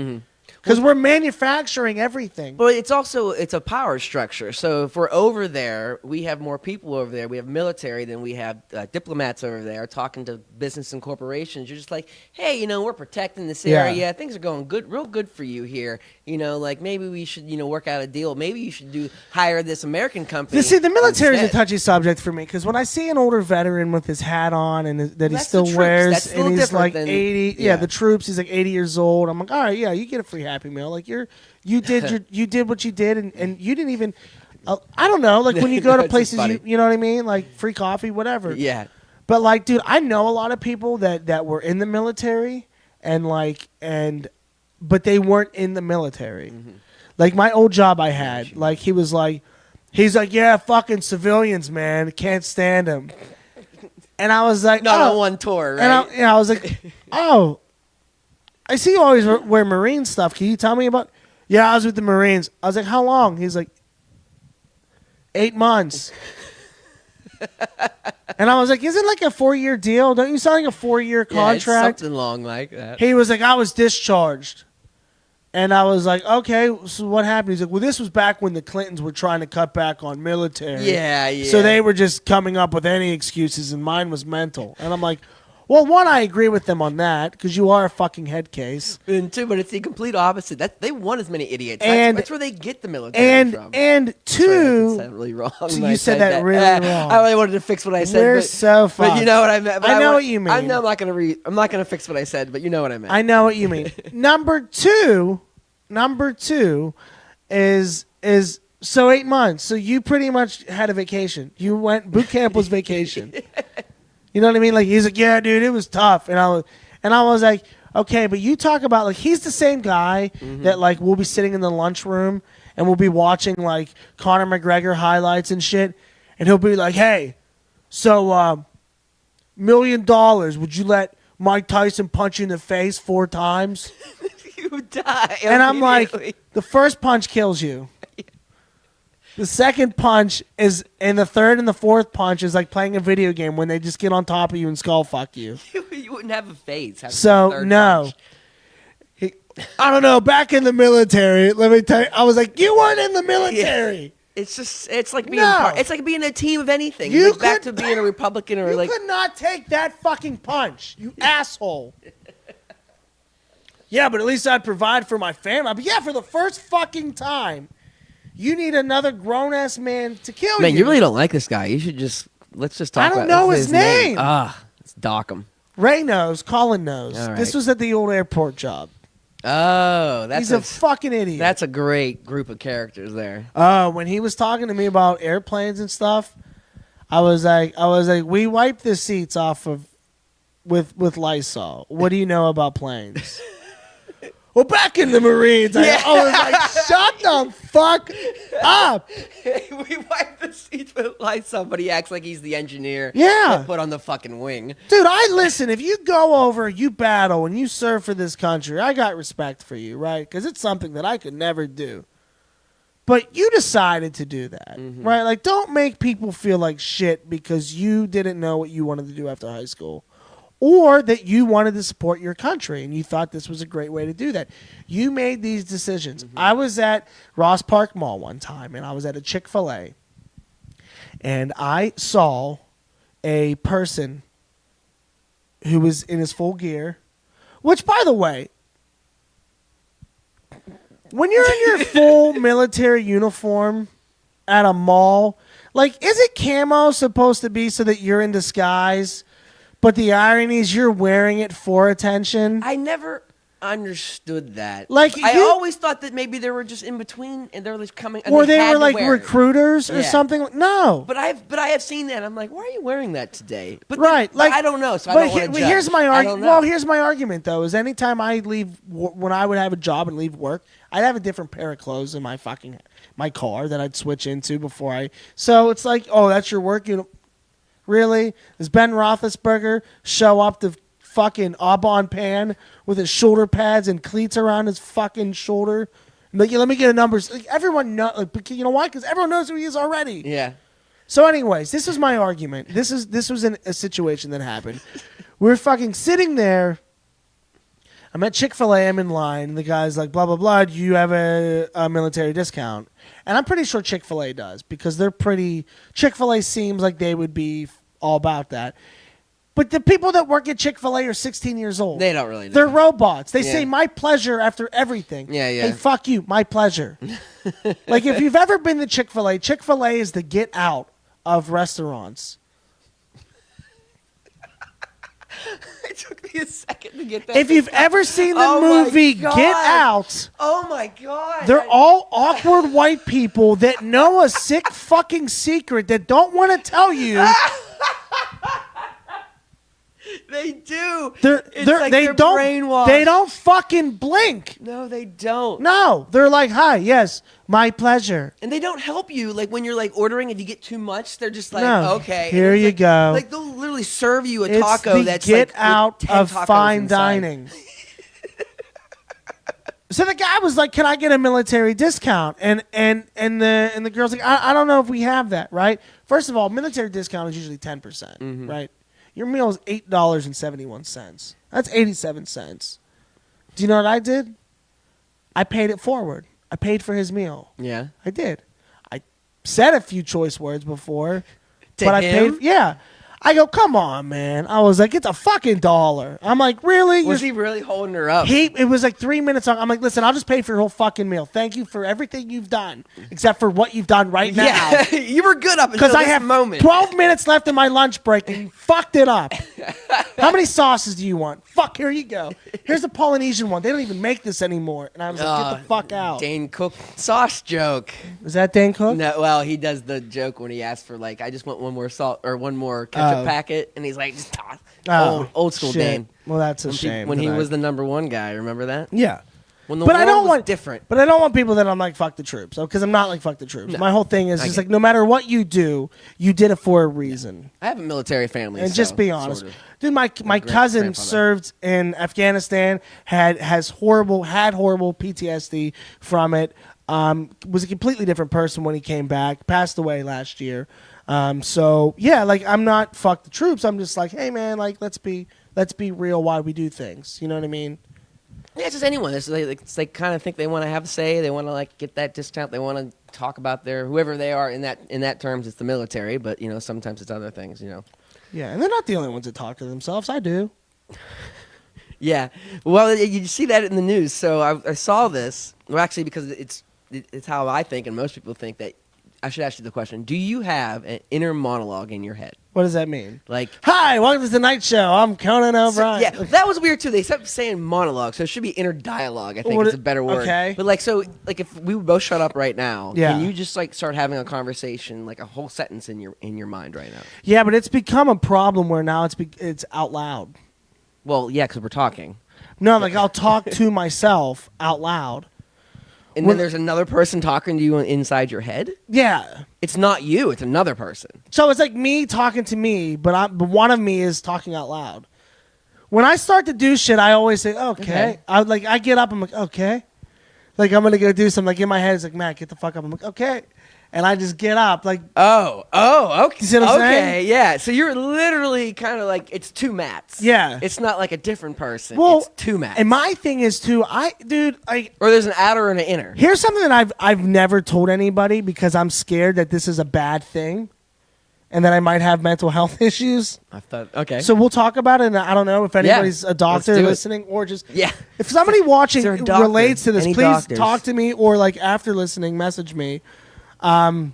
Because we're manufacturing everything. But it's a power structure. So if we're over there, we have more people over there. We have military than we have diplomats over there talking to business and corporations. You're just like, hey, we're protecting this area. Yeah. Things are going real good for you here. Like maybe we should, work out a deal. Maybe you should hire this American company. See, the military is a touchy subject for me because when I see an older veteran with his hat on and that he still wears, and he's like 80, the troops, he's like 80 years old. I'm like, all right, yeah, you get a free Happy Meal. Like you did what you did, and you didn't even. I don't know, like when you go to places, you know what I mean, like free coffee, whatever. Yeah. But like, dude, I know a lot of people that were in the military but they weren't in the military. Like my old job I had, like he's like, yeah, fucking civilians, man, can't stand them. And I was like, not on one tour, right? And I was like, oh. I see you always wear Marine stuff. Can you tell me about? Yeah, I was with the Marines. I was like, how long? He's like, 8 months. And I was like, isn't like a 4-year deal? Don't you sound like a 4-year contract? Yeah, it's something long like that. He was like, I was discharged. And I was like, okay, so what happened? He's like, well, this was back when the Clintons were trying to cut back on military. Yeah. So they were just coming up with any excuses, and mine was mental. And I'm like, well, one, I agree with them on that because you are a fucking head case. And two, but it's the complete opposite. They want as many idiots. That's where they get the military from. And two, sorry, I said that really wrong. You said that really wrong. I really wanted to fix what I said. We're so fucked. But you know what I meant. I know what you mean. I'm not gonna fix what I said, but you know what I meant. I know what you mean. Number two is so 8 months. So you pretty much had a vacation. You went boot camp was vacation. You know what I mean? Like he's like, yeah, dude, it was tough, and I was like, okay, but you talk about like he's the same guy that like we'll be sitting in the lunchroom and we'll be watching like Conor McGregor highlights and shit, and he'll be like, hey, so $1 million, would you let Mike Tyson punch you in the face 4 times? You die. And I'm like, the first punch kills you. The second punch is, and the third and the fourth punch is like playing a video game when they just get on top of you and skull fuck you. You wouldn't have a face. So, no. I don't know. Back in the military, let me tell you, I was like, you weren't in the military. Yeah. It's like being a team of anything. You back to being a Republican or you could not take that fucking punch, you asshole. Yeah, but at least I'd provide for my family. But yeah, for the first fucking time. You need another grown-ass man to kill you. Man, you really don't like this guy. You should let's just talk about I don't know his name. Let's dock him. Ray knows. Colin knows. Right. This was at the old airport job. Oh, he's a fucking idiot. That's a great group of characters there. When he was talking to me about airplanes and stuff, I was like, we wipe the seats off of with Lysol. What do you know about planes? Well, back in the Marines, I was like, shut the fuck up. We wipe the seats with Lysol, but he acts like he's the engineer. Yeah. Put on the fucking wing. Dude, listen, if you go over, you battle, and you serve for this country, I got respect for you, right? Because it's something that I could never do. But you decided to do that, right? Like, don't make people feel like shit because you didn't know what you wanted to do after high school. or that you wanted to support your country and you thought this was a great way to do that. You made these decisions. Mm-hmm. I was at Ross Park Mall one time, and I was at a Chick-fil-A, and I saw a person who was in his full gear, which, by the way, when you're in your full military uniform at a mall, like, is it camo supposed to be so that you're in disguise? But the irony is you're wearing it for attention. I never understood that. Like, I always thought that maybe they were just in between and they were just coming. And or they were like recruiters or something. No. But I have seen that. I'm like, why are you wearing that today? But right. Like, I don't know. So I don't want to judge. Here's my argument. Well, here's my argument though: is anytime I leave, when I would have a job and leave work, I'd have a different pair of clothes in my car that I'd switch into before I. So it's like, oh, that's your work uniform. Really? Does Ben Roethlisberger show up to fucking Aubon Pan with his shoulder pads and cleats around his fucking shoulder? Like, let me get a number. Like, everyone knows. Like, you know why? Because everyone knows who he is already. Yeah. So, anyways, this is my argument. This was a situation that happened. We were fucking sitting there. I'm at Chick-fil-A. I'm in line. And the guy's like, blah, blah, blah. Do you have a military discount? And I'm pretty sure Chick-fil-A does because they're pretty. Chick-fil-A seems like they would be all about that. But the people that work at Chick-fil-A are 16 years old. They don't really know. They're robots. They say, my pleasure after everything. Yeah, yeah. Hey, fuck you. My pleasure. Like, if you've ever been to Chick-fil-A, Chick-fil-A is the get out of restaurants. It took me a second to get that. If you've ever seen the movie Get Out. Oh, my God. They're all awkward white people that know a sick fucking secret that don't want to tell you. They do. They're don't. Brainwashed. They don't fucking blink. No, they don't. No, they're like, "Hi, yes, my pleasure." And they don't help you. Like when you're like ordering and you get too much, they're just like, no, "Okay, here you go." Like they'll literally serve you a it's taco the that's get like out of fine inside. dining. So the guy was like, "Can I get a military discount?" And the girl's like, "I don't know if we have that, right?" First of all, military discount is usually 10%, right? Your meal is $8.71. That's 87 cents. Do you know what I did? I paid it forward. I paid for his meal. Yeah, I did. I said a few choice words before, but I paid. Yeah. I go, come on, man. I was like, it's a fucking $1. I'm like, really? Was he really holding her up? It was like 3 minutes long. I'm like, listen, I'll just pay for your whole fucking meal. Thank you for everything you've done, except for what you've done right now. Yeah, you were good up until this I have moment. 12 minutes left in my lunch break, and you fucked it up. How many sauces do you want? Fuck, here you go. Here's the Polynesian one. They don't even make this anymore. And I was like, get the fuck out. Dane Cook sauce joke. Is that Dane Cook? No, well, he does the joke when he asks for, like, I just want one more salt or one more ketchup packet, and he's like, just toss. Old school shit. Dane. Well, that's a shame. When he was the #1 guy, remember that? Yeah. When the world was different. But I don't want people that I'm like, fuck the troops. Because I'm not like, fuck the troops. No. My whole thing is just like, no matter what you do, you did it for a reason. I have a military family. And just be honest. Sort of. Dude, my cousin served in Afghanistan, had horrible PTSD from it. Was a completely different person when he came back. Passed away last year. So yeah, like I'm not fuck the troops. I'm just like, hey man, like let's be real why we do things. You know what I mean? Yeah, it's just anyone. They kind of think they want to have a say. They want to like get that discount. They want to talk about their whoever they are in that terms. It's the military, but you know sometimes it's other things. You know. Yeah, and they're not the only ones that talk to themselves. I do. Yeah. Well, you see that in the news. So I saw this. Well, actually, because it's how I think, and most people think that. I should ask you the question. Do you have an inner monologue in your head? What does that mean? Like, hi, welcome to the night show. I'm Conan O'Brien. Yeah, that was weird too. They kept saying monologue, so it should be inner dialogue. I think it's a better word. Okay. But like, if we would both shut up right now, can you just like start having a conversation, like a whole sentence in your mind right now? Yeah, but it's become a problem where now it's out loud. Well, yeah, because we're talking. No, like I'll talk to myself out loud. And then there's another person talking to you inside your head? Yeah. It's not you, it's another person. So it's like me talking to me, but one of me is talking out loud. When I start to do shit, I always say, okay. I get up, I'm like, okay. Like I'm going to go do something. Like in my head, it's like, Matt, get the fuck up. I'm like, okay. and I just get up like. Okay. You see what I'm saying? Yeah. So you're literally kind of like it's two mats. Yeah. It's not like a different person. Well, it's two mats. And my thing is too, or there's an outer and an inner. Here's something that I've never told anybody because I'm scared that this is a bad thing, and that I might have mental health issues. I thought okay. So we'll talk about it. And I don't know if anybody's a doctor listening or just if somebody watching relates to this, please talk to me or like after listening, message me. Nope,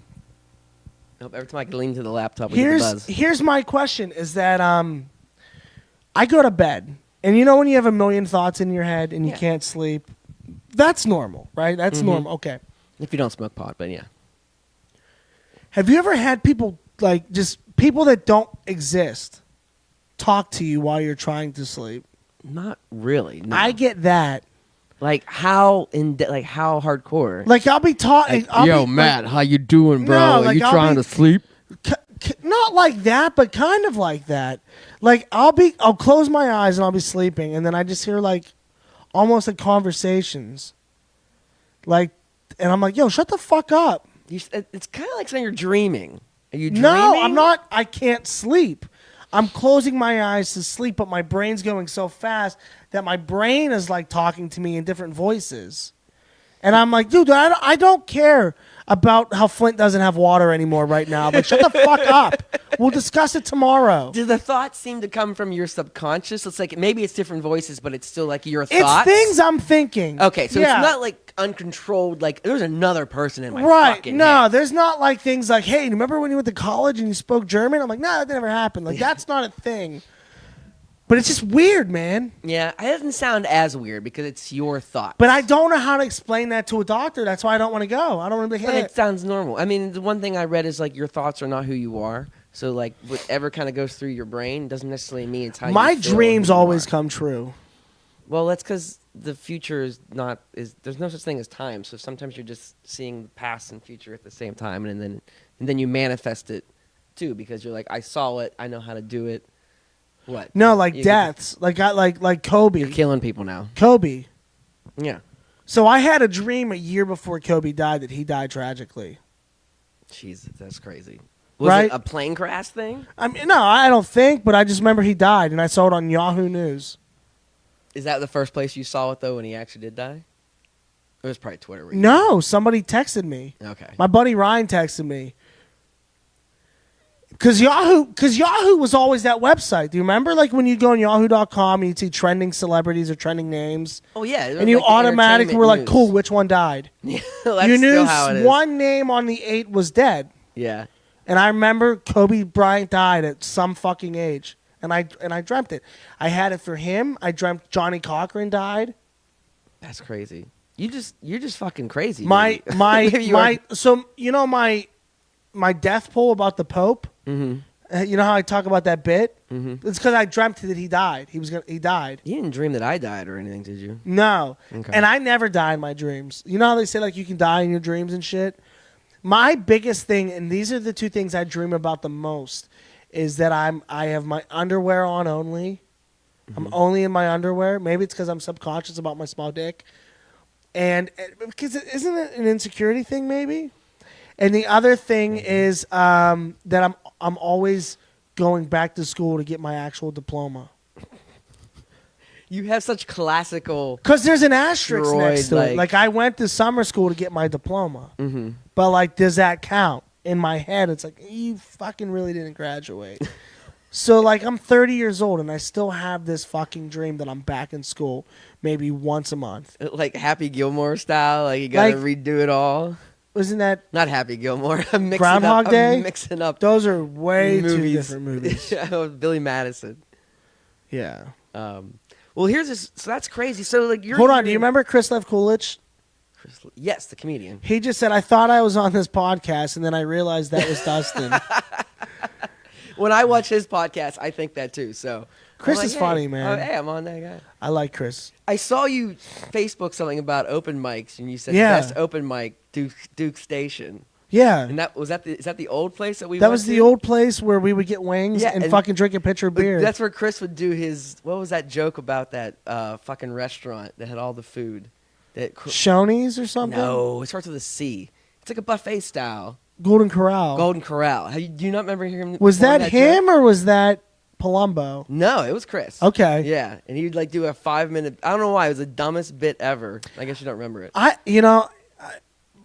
every time I can lean to the laptop, we get the buzz. Here's my question: is that I go to bed, and you know when you have a million thoughts in your head and you can't sleep, that's normal, right? That's normal. Okay. If you don't smoke pot, but yeah. Have you ever had people like just people that don't exist talk to you while you're trying to sleep? Not really. No. I get that. Like how how hardcore? Like I'll be talking. Yo, Matt, how you doing, bro? Are you trying to sleep? Not like that, but kind of like that. Like I'll close my eyes and I'll be sleeping, and then I just hear like almost like conversations. Like, and I'm like, yo, shut the fuck up. It's kind of like saying you're dreaming. Are you dreaming? No, I'm not. I can't sleep. I'm closing my eyes to sleep, but my brain's going so fast that my brain is like talking to me in different voices. And I'm like, dude, I don't care about how Flint doesn't have water anymore right now, but shut the fuck up. We'll discuss it tomorrow. Do the thoughts seem to come from your subconscious? It's like maybe it's different voices, but it's still like your thoughts? It's things I'm thinking. Okay, so it's not like uncontrolled, like there's another person in my fucking no, head. There's not like things like, hey, remember when you went to college and you spoke German? I'm like, no, that never happened. Like, that's not a thing. But it's just weird, man. Yeah, it doesn't sound as weird because it's your thoughts. But I don't know how to explain that to a doctor. That's why I don't want to go. I don't want to be, hey. But it sounds normal. I mean, the one thing I read is like your thoughts are not who you are. So like whatever kind of goes through your brain doesn't necessarily mean it's how my you feel. My dreams always come true. Well, that's because the future is there's no such thing as time. So sometimes you're just seeing the past and future at the same time, and then you manifest it too because you're like, I saw it, I know how to do it. What? No, like deaths. Like Kobe. You're killing people now. Kobe. Yeah. So I had a dream a year before Kobe died that he died tragically. Jesus, that's crazy. Was it a plane crash thing? I mean, no, I don't think, but I just remember he died, and I saw it on Yahoo News. Is that the first place you saw it, though, when he actually did die? It was probably Twitter. No, somebody texted me. Okay. My buddy Ryan texted me. Because Yahoo was always that website. Do you remember? Like when you go on yahoo.com and you'd see trending celebrities or trending names. Oh, yeah. And you automatically were like, cool, which one died? Yeah, that's you knew how it is. One name on the 8 was dead. Yeah. And I remember Kobe Bryant died at some fucking age. And I dreamt it. I had it for him. I dreamt Johnny Cochran died. That's crazy. You're just fucking crazy. So you know my death poll about the Pope? Mm-hmm. You know how I talk about that bit? Mm-hmm. It's because I dreamt that he died. He died. You didn't dream that I died or anything, did you? No. Okay. And I never die in my dreams. You know how they say like you can die in your dreams and shit? My biggest thing, and these are the two things I dream about the most, is that I have my underwear on only. Mm-hmm. I'm only in my underwear. Maybe it's because I'm subconscious about my small dick. And because isn't it an insecurity thing maybe? And the other thing is that I'm always going back to school to get my actual diploma. You have such classical... Because there's an asterisk next to it. Like, I went to summer school to get my diploma. Mm-hmm. But, like, does that count? In my head, it's like, you fucking really didn't graduate. So, like, I'm 30 years old, and I still have this fucking dream that I'm back in school maybe once a month. Like Happy Gilmore style? Like, you got to redo it all? Wasn't that... Not Happy Gilmore. I'm mixing Groundhog up, Day? I'm mixing up. Those are way too different movies. Billy Madison. Yeah. Well, here's this. So that's crazy. So like, hold on. Do you remember Chris Coolidge? Yes, the comedian. He just said, "I thought I was on this podcast, and then I realized that was Dustin." When I watch his podcast, I think that too. So Chris is funny, man. Hey, I'm on that guy. I like Chris. I saw you Facebook something about open mics, and you said best open mic Duke Station. Yeah. And is that the old place that we That went was to? the old place where we would get wings and fucking drink a pitcher of beer. That's where Chris would do his, what was that joke about that fucking restaurant that had all the food? Shoney's or something? No, it starts with a C. It's like a buffet style. Golden Corral. Golden Corral. Do you not remember hearing him? Was that him or was that Palumbo? No, it was Chris. Okay. Yeah, and he'd like do a 5-minute. I don't know why it was the dumbest bit ever. I guess you don't remember it.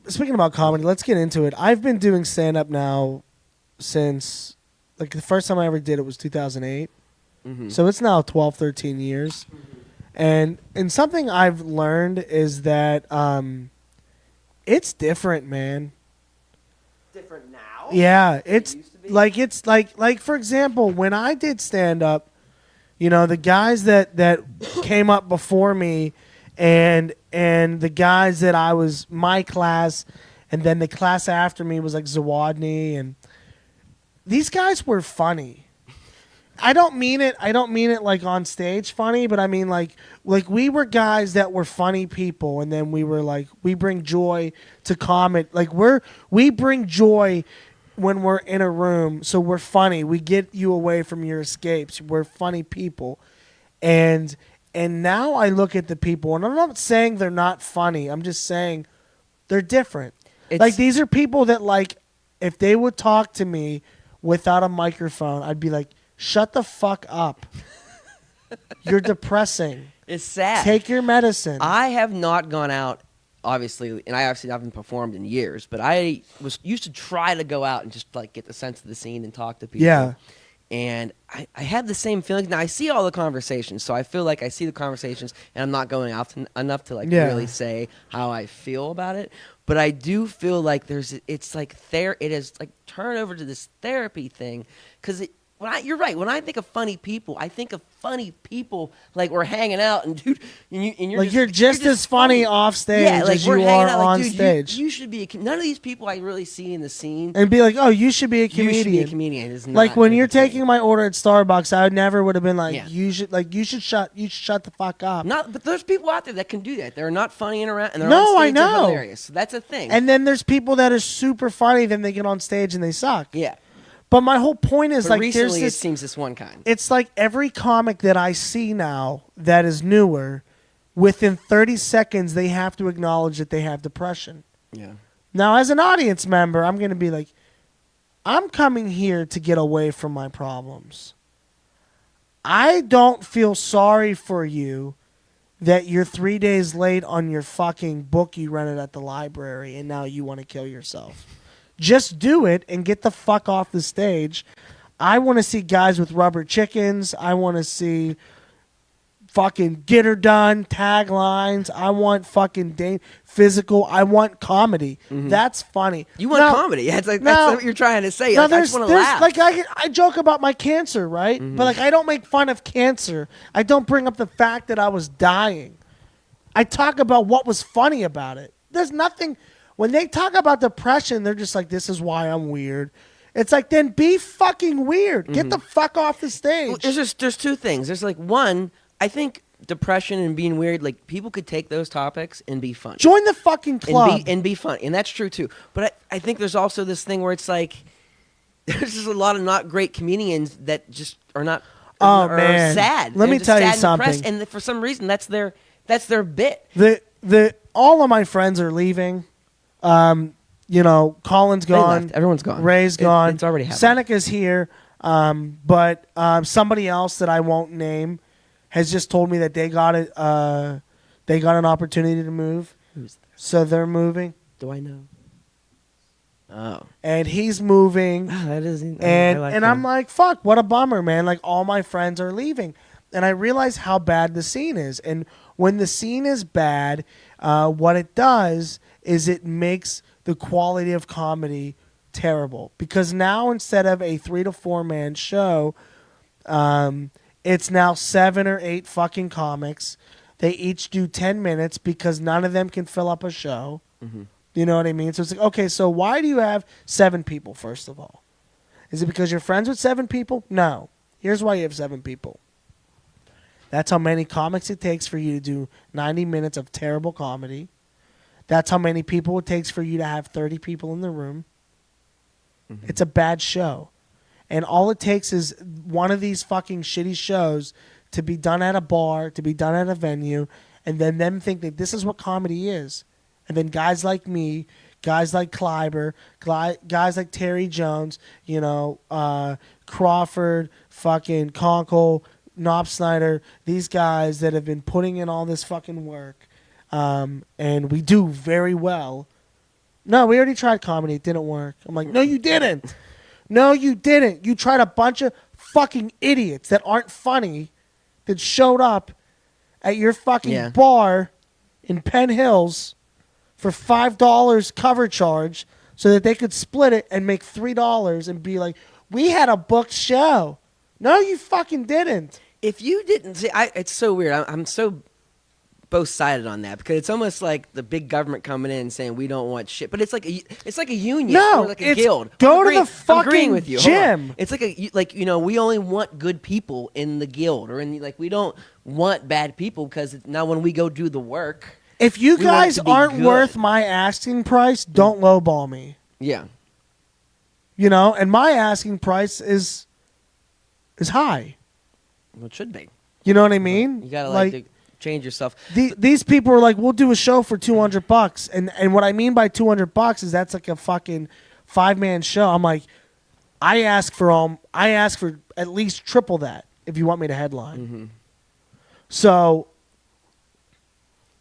Speaking about comedy, let's get into it. I've been doing stand up now since like the first time I ever did it was 2008. Mm-hmm. So it's now 12, 13 years. Mm-hmm. And something I've learned is that it's different, man. Different now? Yeah, it's like for example, when I did stand up, the guys that came up before me and the guys that I was my class and then the class after me was like Zawadny, and these guys were funny. I don't mean it like on stage funny, but I mean like we were guys that were funny people, and then we were like, we bring joy to comedy. Like we bring joy when we're in a room, so we're funny. We get you away from your escapes. We're funny people. And now I look at the people, and I'm not saying they're not funny. I'm just saying they're different. Like these are people that like, if they would talk to me without a microphone, I'd be like, shut the fuck up. You're depressing. It's sad. Take your medicine. I have not gone out, obviously, and I obviously haven't performed in years, but I used to try to go out and just like get the sense of the scene and talk to people. Yeah. And I had the same feeling. Now, I see all the conversations, so I feel like I see the conversations, and I'm not going out enough to really say how I feel about it. But I do feel like it is like turned over to this therapy thing, because you're right. When I think of funny people, I think of funny people like we're hanging out, and dude, you're just as funny off stage as you are on stage. You should be. None of these people I really see in the scene and be like, oh, you should be a comedian. You should be a comedian. It's not like when you're taking my order at Starbucks, I would have been like, you should shut the fuck up. But there's people out there that can do that. They're not funny around, and they're on stage and hilarious. So that's a thing. And then there's people that are super funny, then they get on stage and they suck. Yeah. But my whole point is, recently it seems this one kind. It's like every comic that I see now that is newer, within 30 seconds they have to acknowledge that they have depression. Yeah. Now, as an audience member, I'm going to be like, I'm coming here to get away from my problems. I don't feel sorry for you that you're 3 days late on your fucking book you rented at the library and now you want to kill yourself. Just do it and get the fuck off the stage. I want to see guys with rubber chickens. I want to see fucking get her done taglines. I want fucking physical. I want comedy. Mm-hmm. That's funny. You want comedy. That's what you're trying to say. I just want to laugh. Like I joke about my cancer, right? Mm-hmm. But like I don't make fun of cancer. I don't bring up the fact that I was dying. I talk about what was funny about it. There's nothing. When they talk about depression, they're just like, this is why I'm weird. It's like, then be fucking weird. Mm-hmm. Get the fuck off the stage. Well, there's two things. There's like one, I think depression and being weird, like people could take those topics and be funny. Join the fucking club. And be funny. And that's true too. But I think there's also this thing where it's like, there's just a lot of not great comedians that just are not are sad. Let me tell you something. And for some reason, that's their bit. All of my friends are leaving. Colin's gone. Everyone's gone. Ray's gone. It's already happened. Seneca's here. But somebody else that I won't name has just told me that they got an opportunity to move. Who's there? So they're moving. Do I know? Oh. And he's moving. Oh, that is. And I'm like, fuck, what a bummer, man. Like all my friends are leaving. And I realize how bad the scene is. And when the scene is bad, what it does is it makes the quality of comedy terrible. Because now instead of a 3 to 4 man show, it's now 7 or 8 fucking comics. They each do 10 minutes because none of them can fill up a show. Mm-hmm. You know what I mean? So it's like, okay, so why do you have 7 people, first of all? Is it because you're friends with 7 people? No. Here's why you have 7 people. That's how many comics it takes for you to do 90 minutes of terrible comedy. That's how many people it takes for you to have 30 people in the room. Mm-hmm. It's a bad show. And all it takes is one of these fucking shitty shows to be done at a bar, to be done at a venue, and then them think that this is what comedy is. And then guys like me guys like Kleiber, guys like Terry Jones, Crawford, fucking Conkle, Knob Snyder, these guys that have been putting in all this fucking work, and we do very well. No, we already tried comedy. It didn't work. I'm like, no, you didn't. No, you didn't. You tried a bunch of fucking idiots that aren't funny that showed up at your fucking bar in Penn Hills for $5 cover charge so that they could split it and make $3 and be like, we had a booked show. No, you fucking didn't. If you didn't see, it's so weird. I'm so both-sided on that because it's almost like the big government coming in and saying we don't want shit, but it's like a union or like a guild. Go to the fucking with you. gym. It's like we only want good people in the guild, or we don't want bad people because now when we go do the work, if you guys aren't worth my asking price, don't lowball me. Yeah, and my asking price is high. Well, it should be. You know what I mean? You gotta to change yourself. These people are like, we'll do a show for $200, and what I mean by $200 is that's like a fucking 5-man show. I'm like, I ask for at least triple that if you want me to headline. Mm-hmm. So.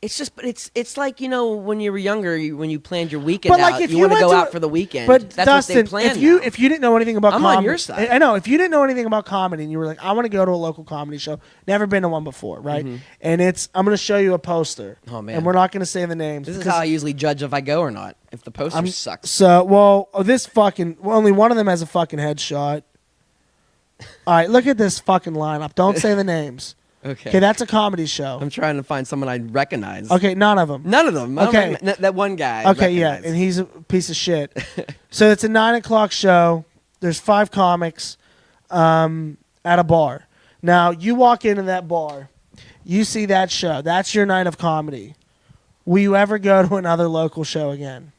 It's just, but it's like when you were younger, when you planned your weekend out, you want to go out for the weekend. But that's Dustin, what they plan. if you didn't know anything about comedy, on your side. I know if you didn't know anything about comedy and you were like, I want to go to a local comedy show, never been to one before, right? Mm-hmm. And I'm going to show you a poster. Oh man! And we're not going to say the names. This is how I usually judge if I go or not. If the poster sucks. So only one of them has a fucking headshot. All right, look at this fucking lineup. Don't say the names. Okay, that's a comedy show. I'm trying to find someone I recognize. Okay, none of them. None of them. Okay. That one guy. Okay, yeah, and he's a piece of shit. So it's a 9:00 show. There's 5 comics at a bar. Now, you walk into that bar. You see that show. That's your night of comedy. Will you ever go to another local show again?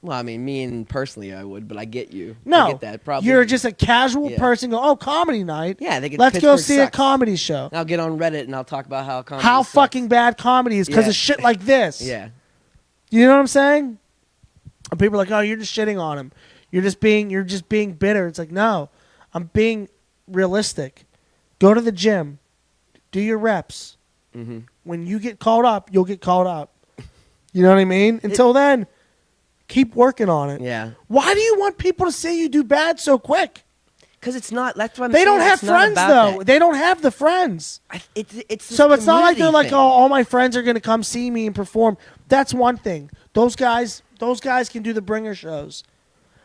Well, I mean, me and personally I would, but I get you. No, I get that. Probably. You're just a casual person. Go, comedy night. Yeah, let's go see a comedy show. And I'll get on Reddit and I'll talk about how sucks. Fucking bad comedy is because of shit like this. Yeah, you know what I'm saying? And people are like, oh, you're just shitting on him. You're just being bitter. It's like, no, I'm being realistic. Go to the gym, do your reps. Mm-hmm. When you get called up, you'll get called up. You know what I mean? Until then. Keep working on it. Yeah. Why do you want people to see you do bad so quick? Because it's not. That's what I'm they saying. Don't have friends though. That. They don't have the friends. It's so it's not like they're like, thing. oh, all my friends are gonna come see me and perform. That's one thing. Those guys can do the bringer shows.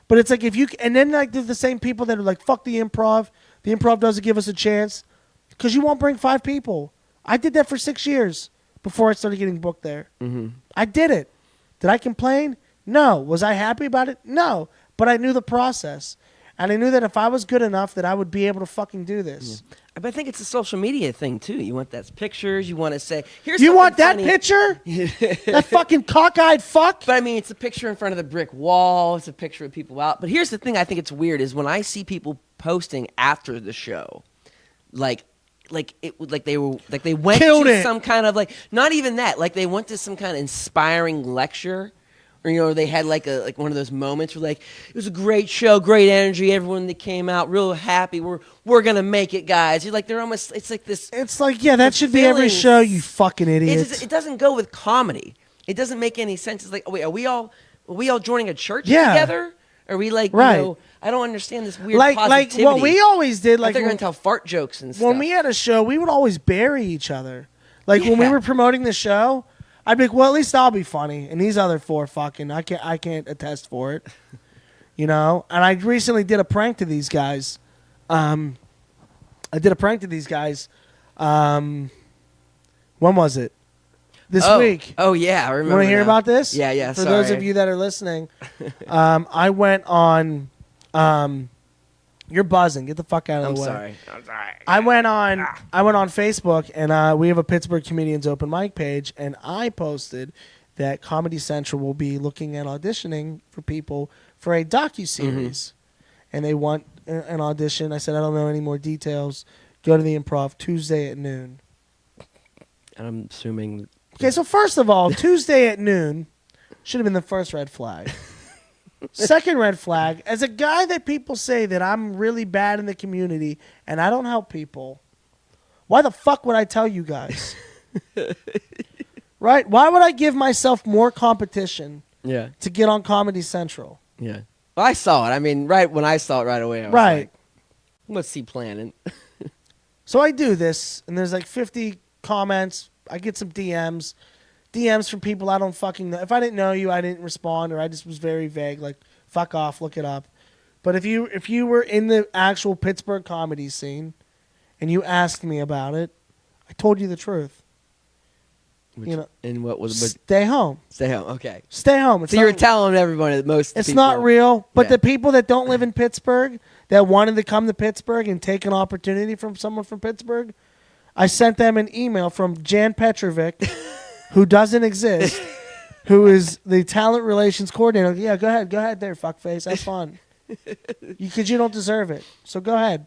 But it's like and then like they're the same people that are like, fuck the improv. The improv doesn't give us a chance because you won't bring 5 people. I did that for 6 years before I started getting booked there. Mm-hmm. I did it. Did I complain? No. Was I happy about it? No. But I knew the process. And I knew that if I was good enough that I would be able to fucking do this. Yeah. But I think it's a social media thing, too. You want that pictures. You want to say, here's you want that funny. picture? That fucking cockeyed fuck? But I mean, it's a picture in front of the brick wall. It's a picture of people out. But here's the thing I think it's weird is when I see people posting after the show, they went Killed to it. some kind of not even that. Like they went to some kind of inspiring lecture. Or they had like one of those moments where it was a great show, great energy, everyone that came out real happy. We're gonna make it, guys. You're like they're almost. It's like this. It's like that should be every show. You fucking idiots. It doesn't go with comedy. It doesn't make any sense. It's like, wait, are we all joining a church together? Are we right? I don't understand this weird positivity. Like what we always did. Like they're gonna tell fart jokes and stuff. When we had a show, we would always bury each other. When we were promoting the show. I'd be like, well, at least I'll be funny, and these other 4 fucking, I can't attest for it, And I recently did a prank to these guys. When was it? This week. Oh yeah, I remember. Want to hear about this? Yeah. For those of you that are listening, I went on. You're buzzing. Get the fuck out of the way. I'm sorry. I went on Facebook, and we have a Pittsburgh Comedians open mic page, and I posted that Comedy Central will be looking at auditioning for people for a docuseries. And they want an audition. I said, I don't know any more details. Go to the Improv Tuesday at noon. And I'm assuming... Okay, so first of all, Tuesday at noon should have been the first red flag. Second red flag, as a guy that people say that I'm really bad in the community and I don't help people, why the fuck would I tell you guys? Right? Why would I give myself more competition to get on Comedy Central? Yeah. Well, I saw it. I mean, right when I saw it right away, I was like, what's he planning? So I do this, and there's like 50 comments. I get some DMs from people I don't fucking know. If I didn't know you, I didn't respond, or I just was very vague, like, fuck off, look it up. But if you were in the actual Pittsburgh comedy scene and you asked me about it, I told you the truth. And what was it? Stay home. Stay home. Okay. Stay home. So you were telling everybody that most it's people, not real, but the people that don't live in Pittsburgh that wanted to come to Pittsburgh and take an opportunity from someone from Pittsburgh, I sent them an email from Jan Petrovic, who doesn't exist, who is the talent relations coordinator. Yeah, go ahead there, fuckface. Have fun. Because you don't deserve it. So go ahead.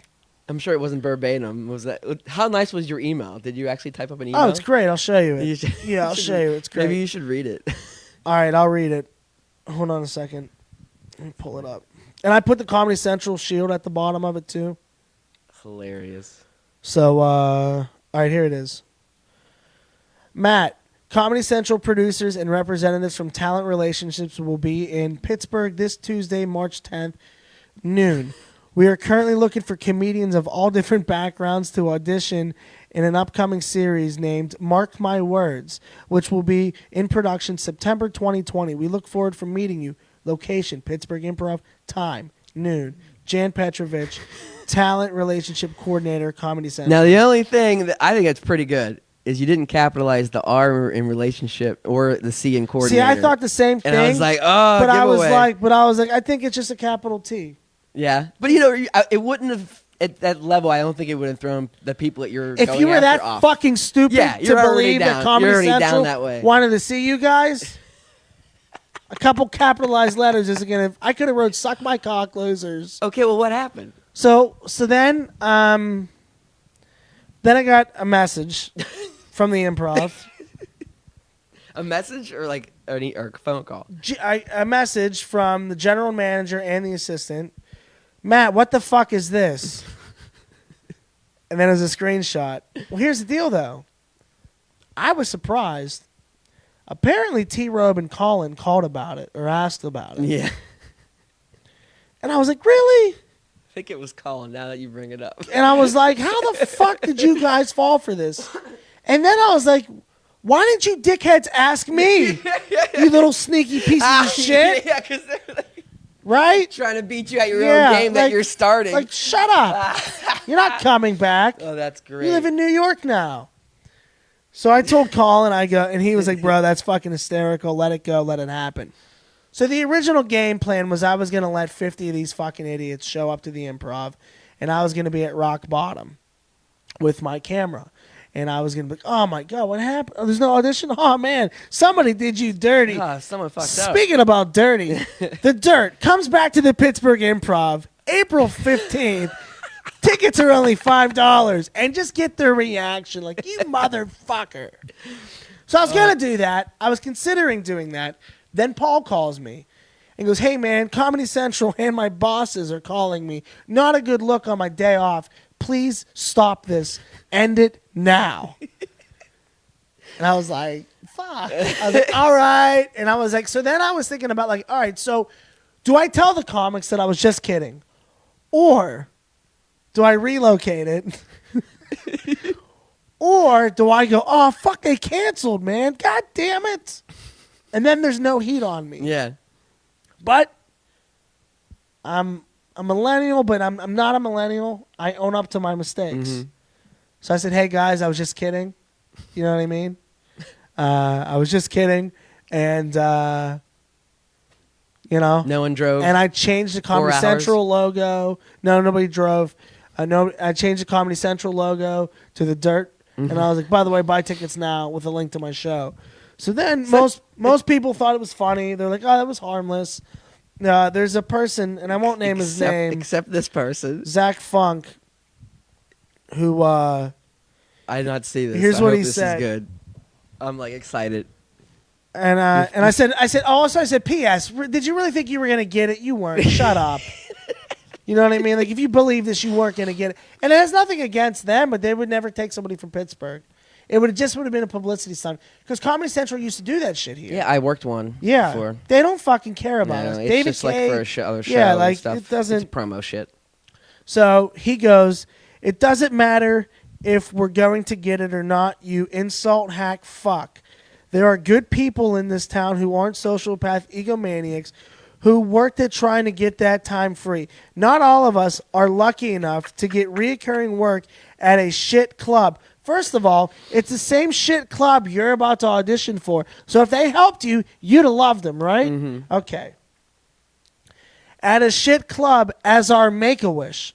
I'm sure it wasn't verbatim. Was that? How nice was your email? Did you actually type up an email? Oh, it's great. I'll show you it. I'll show you. It's great. Maybe you should read it. All right, I'll read it. Hold on a second. Let me pull it up. And I put the Comedy Central shield at the bottom of it, too. Hilarious. So, all right, here it is. Matt, Comedy Central producers and representatives from Talent Relationships will be in Pittsburgh this Tuesday, March 10th, noon. We are currently looking for comedians of all different backgrounds to audition in an upcoming series named Mark My Words, which will be in production September 2020. We look forward to meeting you. Location, Pittsburgh Improv. Time, noon. Jan Petrovic, Talent Relationship Coordinator, Comedy Central. Now, the only thing that I think that's pretty good is you didn't capitalize the R in relationship or the C in coordinator. See, I thought the same thing. And I was like, oh, but I was like, I think it's just a capital T. Yeah, but it wouldn't have at that level. I don't think it would have thrown the people that you're. If you were that off. fucking stupid to believe that Comedy Central wanted to see you guys, a couple capitalized letters isn't gonna. I could have wrote "suck my cock, losers." Okay, well, what happened? So then I got a message from the Improv. A message or like or a phone call? A message from the general manager and the assistant. Matt, what the fuck is this? And then there's a screenshot. Well, here's the deal, though. I was surprised. Apparently, T-Robe and Colin called about it or asked about it. Yeah. And I was like, really? I think it was Colin, now that you bring it up. And I was like, how the fuck did you guys fall for this? And then I was like, why didn't you dickheads ask me? You little sneaky pieces of shit. Yeah, because they're like, right? Trying to beat you at your own game that you're starting. Like, shut up. You're not coming back. Oh, that's great. You live in New York now. So I told Colin, and he was like, bro, that's fucking hysterical. Let it go. Let it happen. So the original game plan was I was going to let 50 of these fucking idiots show up to the Improv, and I was going to be at rock bottom with my camera. And I was going to be like, oh, my God, what happened? Oh, there's no audition? Oh, man, somebody did you dirty. Someone fucked up. Speaking about dirty, The Dirt comes back to the Pittsburgh Improv April 15th. Tickets are only $5. And just get their reaction like, you motherfucker. So I was going to do that. I was considering doing that. Then Paul calls me and goes, hey, man, Comedy Central and my bosses are calling me. Not a good look on my day off. Please stop this. End it now. And I was like, fuck. I was like, all right. And I was like, so then I was thinking about like, all right, so do I tell the comics that I was just kidding? Or do I relocate it? Or do I go, oh, fuck, they canceled, man. God damn it. And then there's no heat on me. Yeah. But I'm a millennial, but I'm not a millennial. I own up to my mistakes. Mm-hmm. So I said, hey, guys, I was just kidding. You know what I mean? I was just kidding. And, no one drove. And I changed the Comedy Central logo. No, nobody drove. I changed the Comedy Central logo to The Dirt. Mm-hmm. And I was like, by the way, buy tickets now with a link to my show. So then most people thought it was funny. They're like, oh, that was harmless. There's a person, and I won't name his name. Except this person. Zach Funk, who... I did not see this. Here's what he this said. Is good. I'm like excited. And I said, also I said, P.S. Did you really think you were gonna get it? You weren't. Shut up. You know what I mean? Like, if you believe this, you weren't gonna get it. And it has nothing against them, but they would never take somebody from Pittsburgh. It would have been a publicity stunt because Comedy Central used to do that shit here. Yeah, I worked one. Yeah, before. They don't fucking care about us. It's David just Kaye, like for a show, other show. Yeah, and like stuff. it doesn't. It's promo shit. So he goes, "It doesn't matter if we're going to get it or not. You insult, hack, fuck. There are good people in this town who aren't sociopath egomaniacs who worked at trying to get that time free. Not all of us are lucky enough to get reoccurring work at a shit club. First of all, it's the same shit club you're about to audition for. So if they helped you, you'd have loved them, right? Mm-hmm. Okay. At a shit club as our Make-A-Wish."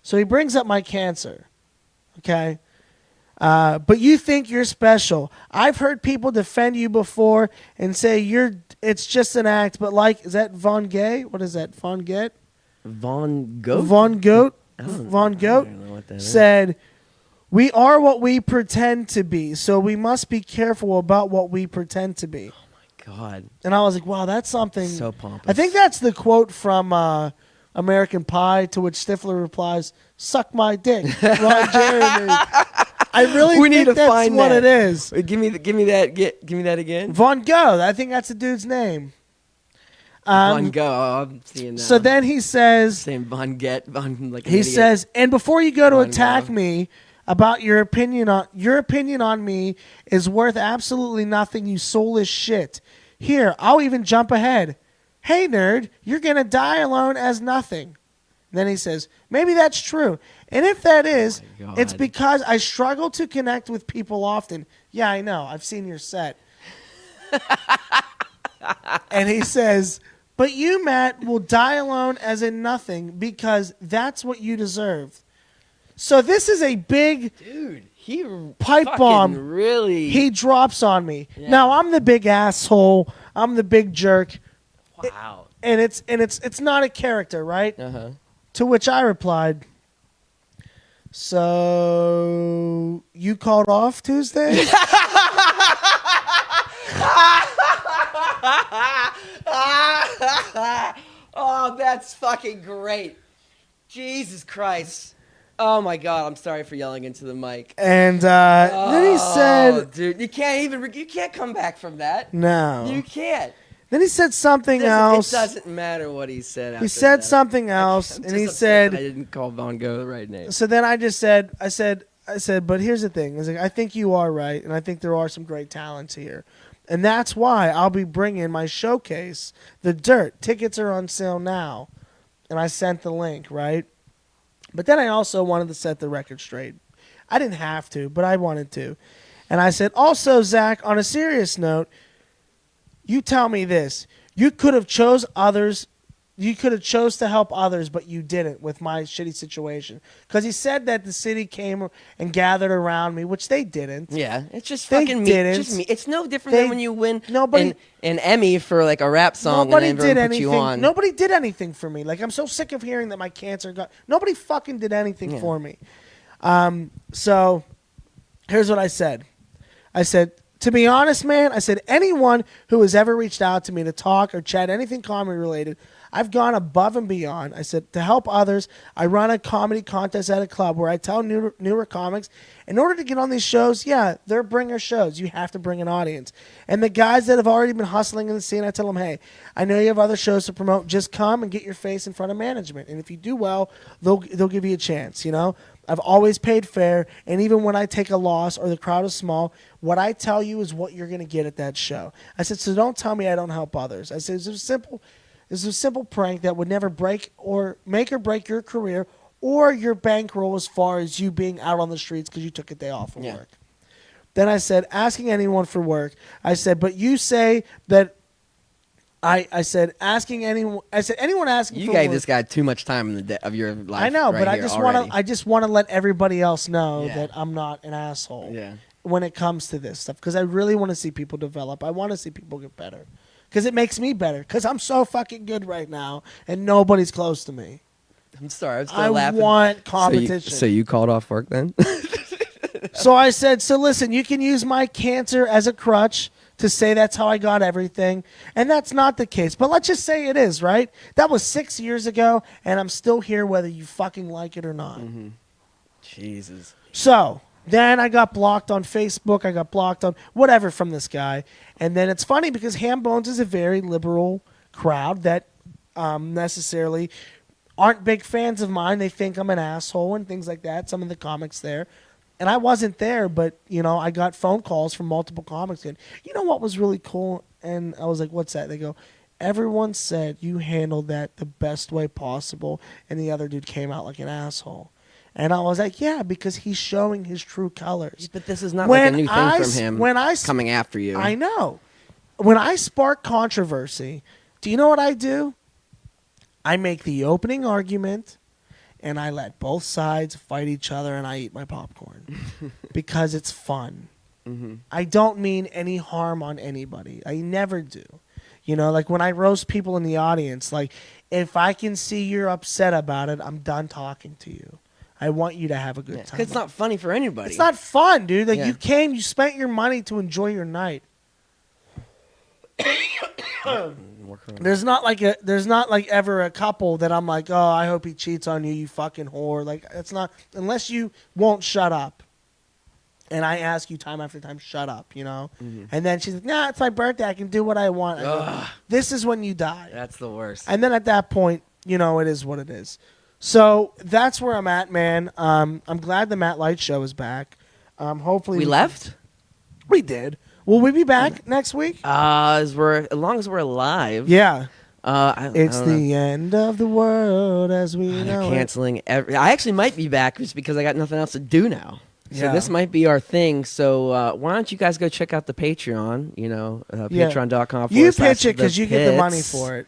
So he brings up my cancer. Okay. But you think you're special. I've heard people defend you before and say it's just an act, but like, is that Von Gay? What is that? Von Get? Von Goat? Von Goat? Von Goat said, "We are what we pretend to be, so we must be careful about what we pretend to be." Oh my God. And I was like, wow, that's something. So pompous. I think that's the quote from American Pie, to which Stifler replies, "Suck my dick, Ron Jeremy." I really we think need to that's find what that. it is. Wait, give me that again. Von Gogh. I think that's the dude's name. Von Gogh. Oh, I'm seeing that. So then he says, same Von Get. Von like. He says, "And before you go to Von attack Gogh. me about your opinion on me is worth absolutely nothing. You soulless shit. Here, I'll even jump ahead. Hey, nerd, you're gonna die alone as nothing." Then he says, "Maybe that's true. And if that is, it's because I struggle to connect with people often." Yeah, I know. I've seen your set. And he says, "But you, Matt, will die alone as in nothing because that's what you deserve." So this is a big he pipe bomb. Really, he drops on me. Yeah. Now I'm the big asshole. I'm the big jerk. Wow. And it's not a character, right? Uh-huh. To which I replied, "So you called off Tuesday?" Oh, that's fucking great. Jesus Christ. Oh my God, I'm sorry for yelling into the mic. And then he said, "Dude, you can't come back from that. No. You can't." Then he said something else. It doesn't matter what he said. After He said that. something else, and he said, I didn't call Von Gogh the right name. So then I just said, I said, but here's the thing. I was like, I think you are right, and I think there are some great talents here. And that's why I'll be bringing my showcase, The Dirt. Tickets are on sale now. And I sent the link, right? But then I also wanted to set the record straight. I didn't have to, but I wanted to. And I said, also, Zach, on a serious note, you tell me this. You could have chose others. You could have chose to help others, but you didn't with my shitty situation. Because he said that the city came and gathered around me, which they didn't. Yeah, it's just They fucking didn't. me. Just me. It's no different than when you win an Emmy for like a rap song Nobody and did everyone puts anything. you on. Nobody did anything for me. Like, I'm so sick of hearing that my cancer got. Nobody fucking did anything for me. So here's what I said. I said, to be honest, man, I said, anyone who has ever reached out to me to talk or chat anything comedy related, I've gone above and beyond. I said, to help others, I run a comedy contest at a club where I tell newer comics, in order to get on these shows, yeah, they're bringer shows. You have to bring an audience. And the guys that have already been hustling in the scene, I tell them, hey, I know you have other shows to promote. Just come and get your face in front of management. And if you do well, they'll give you a chance, you know? I've always paid fair, and even when I take a loss or the crowd is small, what I tell you is what you're going to get at that show. I said, so don't tell me I don't help others. I said, it's a simple prank that would never break or make or break your career or your bankroll as far as you being out on the streets because you took a day off from work. Then I said, asking anyone for work. I said, but you say that I said anyone asking you for work. You gave this guy too much time in of your life. I know, right but I just want to let everybody else know that I'm not an asshole when it comes to this stuff because I really want to see people develop. I want to see people get better because it makes me better because I'm so fucking good right now and nobody's close to me. I'm sorry, I'm still laughing. I want competition. So you called off work then? So I said, so listen, you can use my cancer as a crutch to say that's how I got everything, and that's not the case. But let's just say it is, right? That was 6 years ago, and I'm still here whether you fucking like it or not. Mm-hmm. Jesus. So then I got blocked on Facebook. I got blocked on whatever from this guy. And then it's funny because Ham Bones is a very liberal crowd that necessarily aren't big fans of mine. They think I'm an asshole and things like that. Some of the comics there. And I wasn't there, but, you know, I got phone calls from multiple comics. And you know what was really cool? And I was like, what's that? They go, everyone said you handled that the best way possible. And the other dude came out like an asshole. And I was like, yeah, because he's showing his true colors. But this is not like a new thing from him coming after you. I know. When I spark controversy, do you know what I do? I make the opening argument, and I let both sides fight each other, and I eat my popcorn. Because it's fun. Mm-hmm. I don't mean any harm on anybody. I never do. You know, like when I roast people in the audience, like if I can see you're upset about it, I'm done talking to you. I want you to have a good time. It's not funny for anybody. It's not fun, dude. Like you came, you spent your money to enjoy your night. There's not like ever a couple that I'm like, oh, I hope he cheats on you, you fucking whore. Like it's not unless you won't shut up. And I ask you time after time, shut up, you know? Mm-hmm. And then she's like, nah, it's my birthday. I can do what I want. I go, this is when you die. That's the worst. And then at that point, you know, it is what it is. So that's where I'm at, man. I'm glad the Matt Light show is back. Hopefully we left. We did. Will we be back next week? As long as we're alive. Yeah. It's the end of the world as we know. They're canceling. I actually might be back just because I got nothing else to do now. So this might be our thing. So why don't you guys go check out the Patreon? You know, patreon.com. You pitch it because you get the money for it.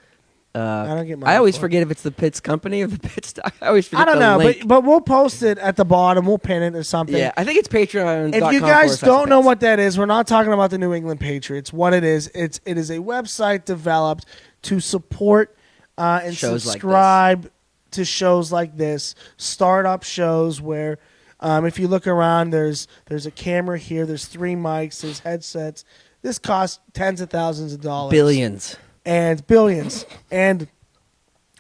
I don't get money. I always forget if it's the Pitts Company or the Pitts. I always forget. I don't know, link. but we'll post it at the bottom. We'll pin it or something. Yeah, I think it's Patreon. If you guys don't know what that is, we're not talking about the New England Patriots. What it is a website developed to support and shows subscribe to shows like this, startup shows where. If you look around, there's a camera here. There's 3 mics. There's headsets. This costs tens of thousands of dollars, billions, and billions, and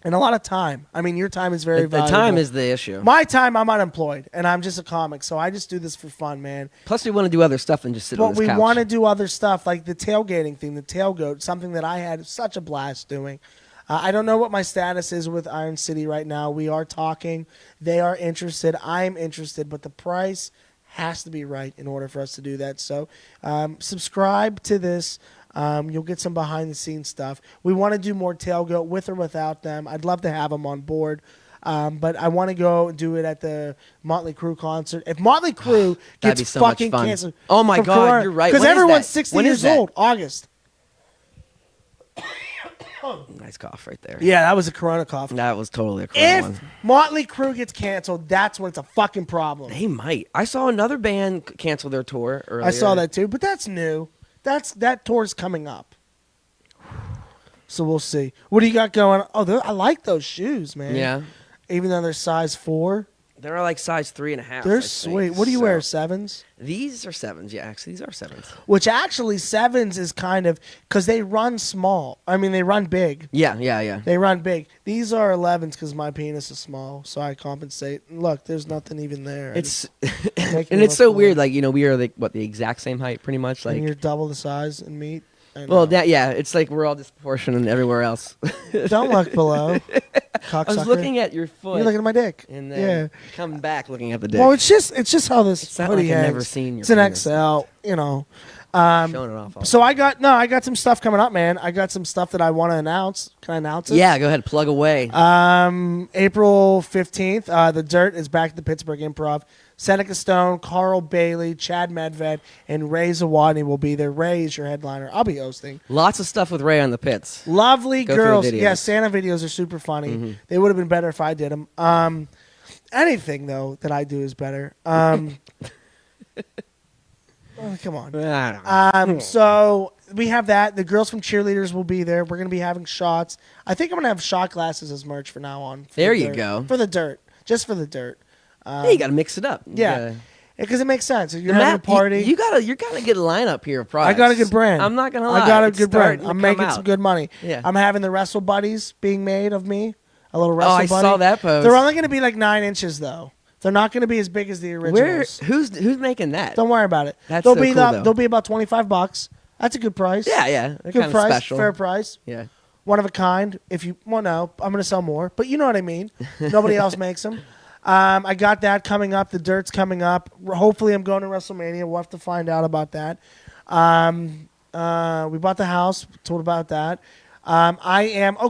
a lot of time. I mean, your time is very valuable. The time is the issue. My time, I'm unemployed, and I'm just a comic, so I just do this for fun, man. Plus, we want to do other stuff and just sit on this couch. But we want to do other stuff, like the tailgating thing, the tailgate, something that I had such a blast doing. I don't know what my status is with Iron City right now. We are talking. They are interested. I'm interested, but the price has to be right in order for us to do that. So subscribe to this. You'll get some behind-the-scenes stuff. We want to do more tailgate with or without them. I'd love to have them on board. But I want to go do it at the Motley Crue concert. If Motley Crue gets so fucking much fun. canceled. Oh, my God, you're right. Because everyone's 60 years old. August. Nice cough right there. Yeah, that was a Corona cough. That was totally a Corona one. If Motley Crue gets canceled, that's when it's a fucking problem. They might. I saw another band cancel their tour earlier. I saw that too, but that's new. That tour's coming up. So we'll see. What do you got going on? Oh, I like those shoes, man. Yeah. Even though they're size 4. They're like size 3.5. They're sweet. What do you wear, 7s? These are 7s. Yeah, actually, these are 7s. Which actually 7s is kind of because they run small. I mean, they run big. Yeah. They run big. These are 11s because my penis is small, so I compensate. Look, there's nothing even there. It's and it's so weird. Like we are the exact same height, pretty much. Like and you're double the size in meat. Well, it's like we're all disproportionate everywhere else. Don't look below. Cocksucker. I was looking at your foot. You're looking at my dick. And then come back looking at the dick. Well, it's just how this it's not hoodie like I've hangs. never seen your It's an penis. XL, you know. Showing it off. So I got some stuff coming up, man. I got some stuff that I want to announce. Can I announce it? Yeah, go ahead. Plug away. April 15th, The Dirt is back at the Pittsburgh Improv. Seneca Stone, Carl Bailey, Chad Medved, and Ray Zawodny will be there. Ray is your headliner. I'll be hosting. Lots of stuff with Ray on the Pits. Lovely Go girls. through the videos. Yeah, Santa videos are super funny. Mm-hmm. They would have been better if I did them. Anything, though, that I do is better. Oh, come on. So we have that. The girls from Cheerleaders will be there. We're going to be having shots. I think I'm going to have shot glasses as merch from now on. There you go. For The Dirt. Just for The Dirt. Yeah, you got to mix it up. Yeah. Because it makes sense. If you're having a party. You gotta get a lineup here of products. I got a good brand. I'm not gonna lie. I got a good brand. I'm making some good money. Yeah. I'm having the Wrestle Buddies being made of me. A little Wrestle Buddy. I saw that post. They're only going to be like 9 inches though. They're not going to be as big as the originals. Who's making that? Don't worry about it. They'll be about $25. That's a good price. Yeah. Good price. Special. Fair price. Yeah. One of a kind. No, I'm going to sell more, but you know what I mean. Nobody else makes them. I got that coming up. The Dirt's coming up. Hopefully, I'm going to WrestleMania. We'll have to find out about that. We bought the house. Told about that.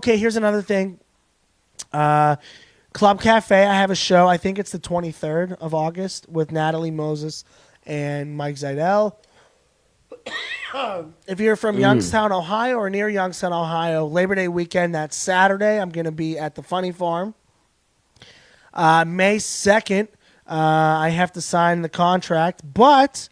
Here's another thing. Club Cafe. I have a show. I think it's the 23rd of August with Natalie Moses and Mike Zidell. If you're from Youngstown, Ohio, or near Youngstown, Ohio, Labor Day weekend, that's Saturday. I'm going to be at the Funny Farm. May 2nd, I have to sign the contract, but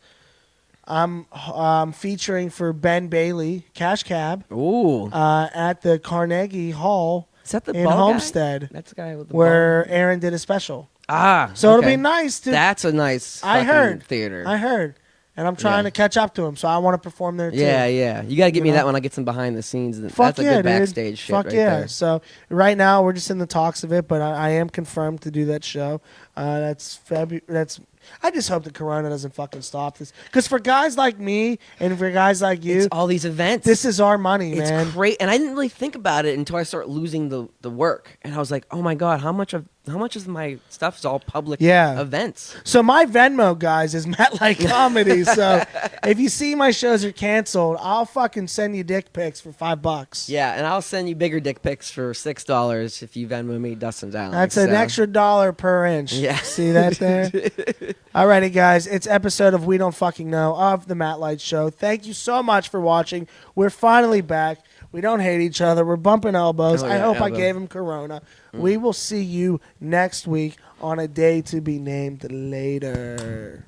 I'm featuring for Ben Bailey, Cash Cab, at the Carnegie Hall. Is that the in Homestead? Guy? That's the guy with the where ball. Aaron did a special. So it'll be nice to. That's a nice. I heard theater. I heard, and I'm trying to catch up to him, so I want to perform there too. Yeah. You gotta get me that when I get some behind the scenes. That's a good backstage shit. Fuck right yeah! there. So right now we're just in the talks of it, but I am confirmed to do that show. That's February. I just hope the corona doesn't fucking stop this. Because for guys like me and for guys like you, it's all these events. This is our money, man. It's great, and I didn't really think about it until I started losing the work, and I was like, oh my god, how much of my stuff is all public events? So my Venmo, guys, is Matt Like Comedy. So if you see my shows are canceled, I'll fucking send you dick pics for $5. Yeah, and I'll send you bigger dick pics for $6 if you Venmo me Dustin Allen. That's an extra $1 per inch. Yeah, see that there? Alrighty, guys, it's episode of We Don't Fucking Know of the Matt Light Show. Thank you so much for watching. We're finally back. We don't hate each other. We're bumping elbows. I hope I gave him corona. We will see you next week on a day to be named later.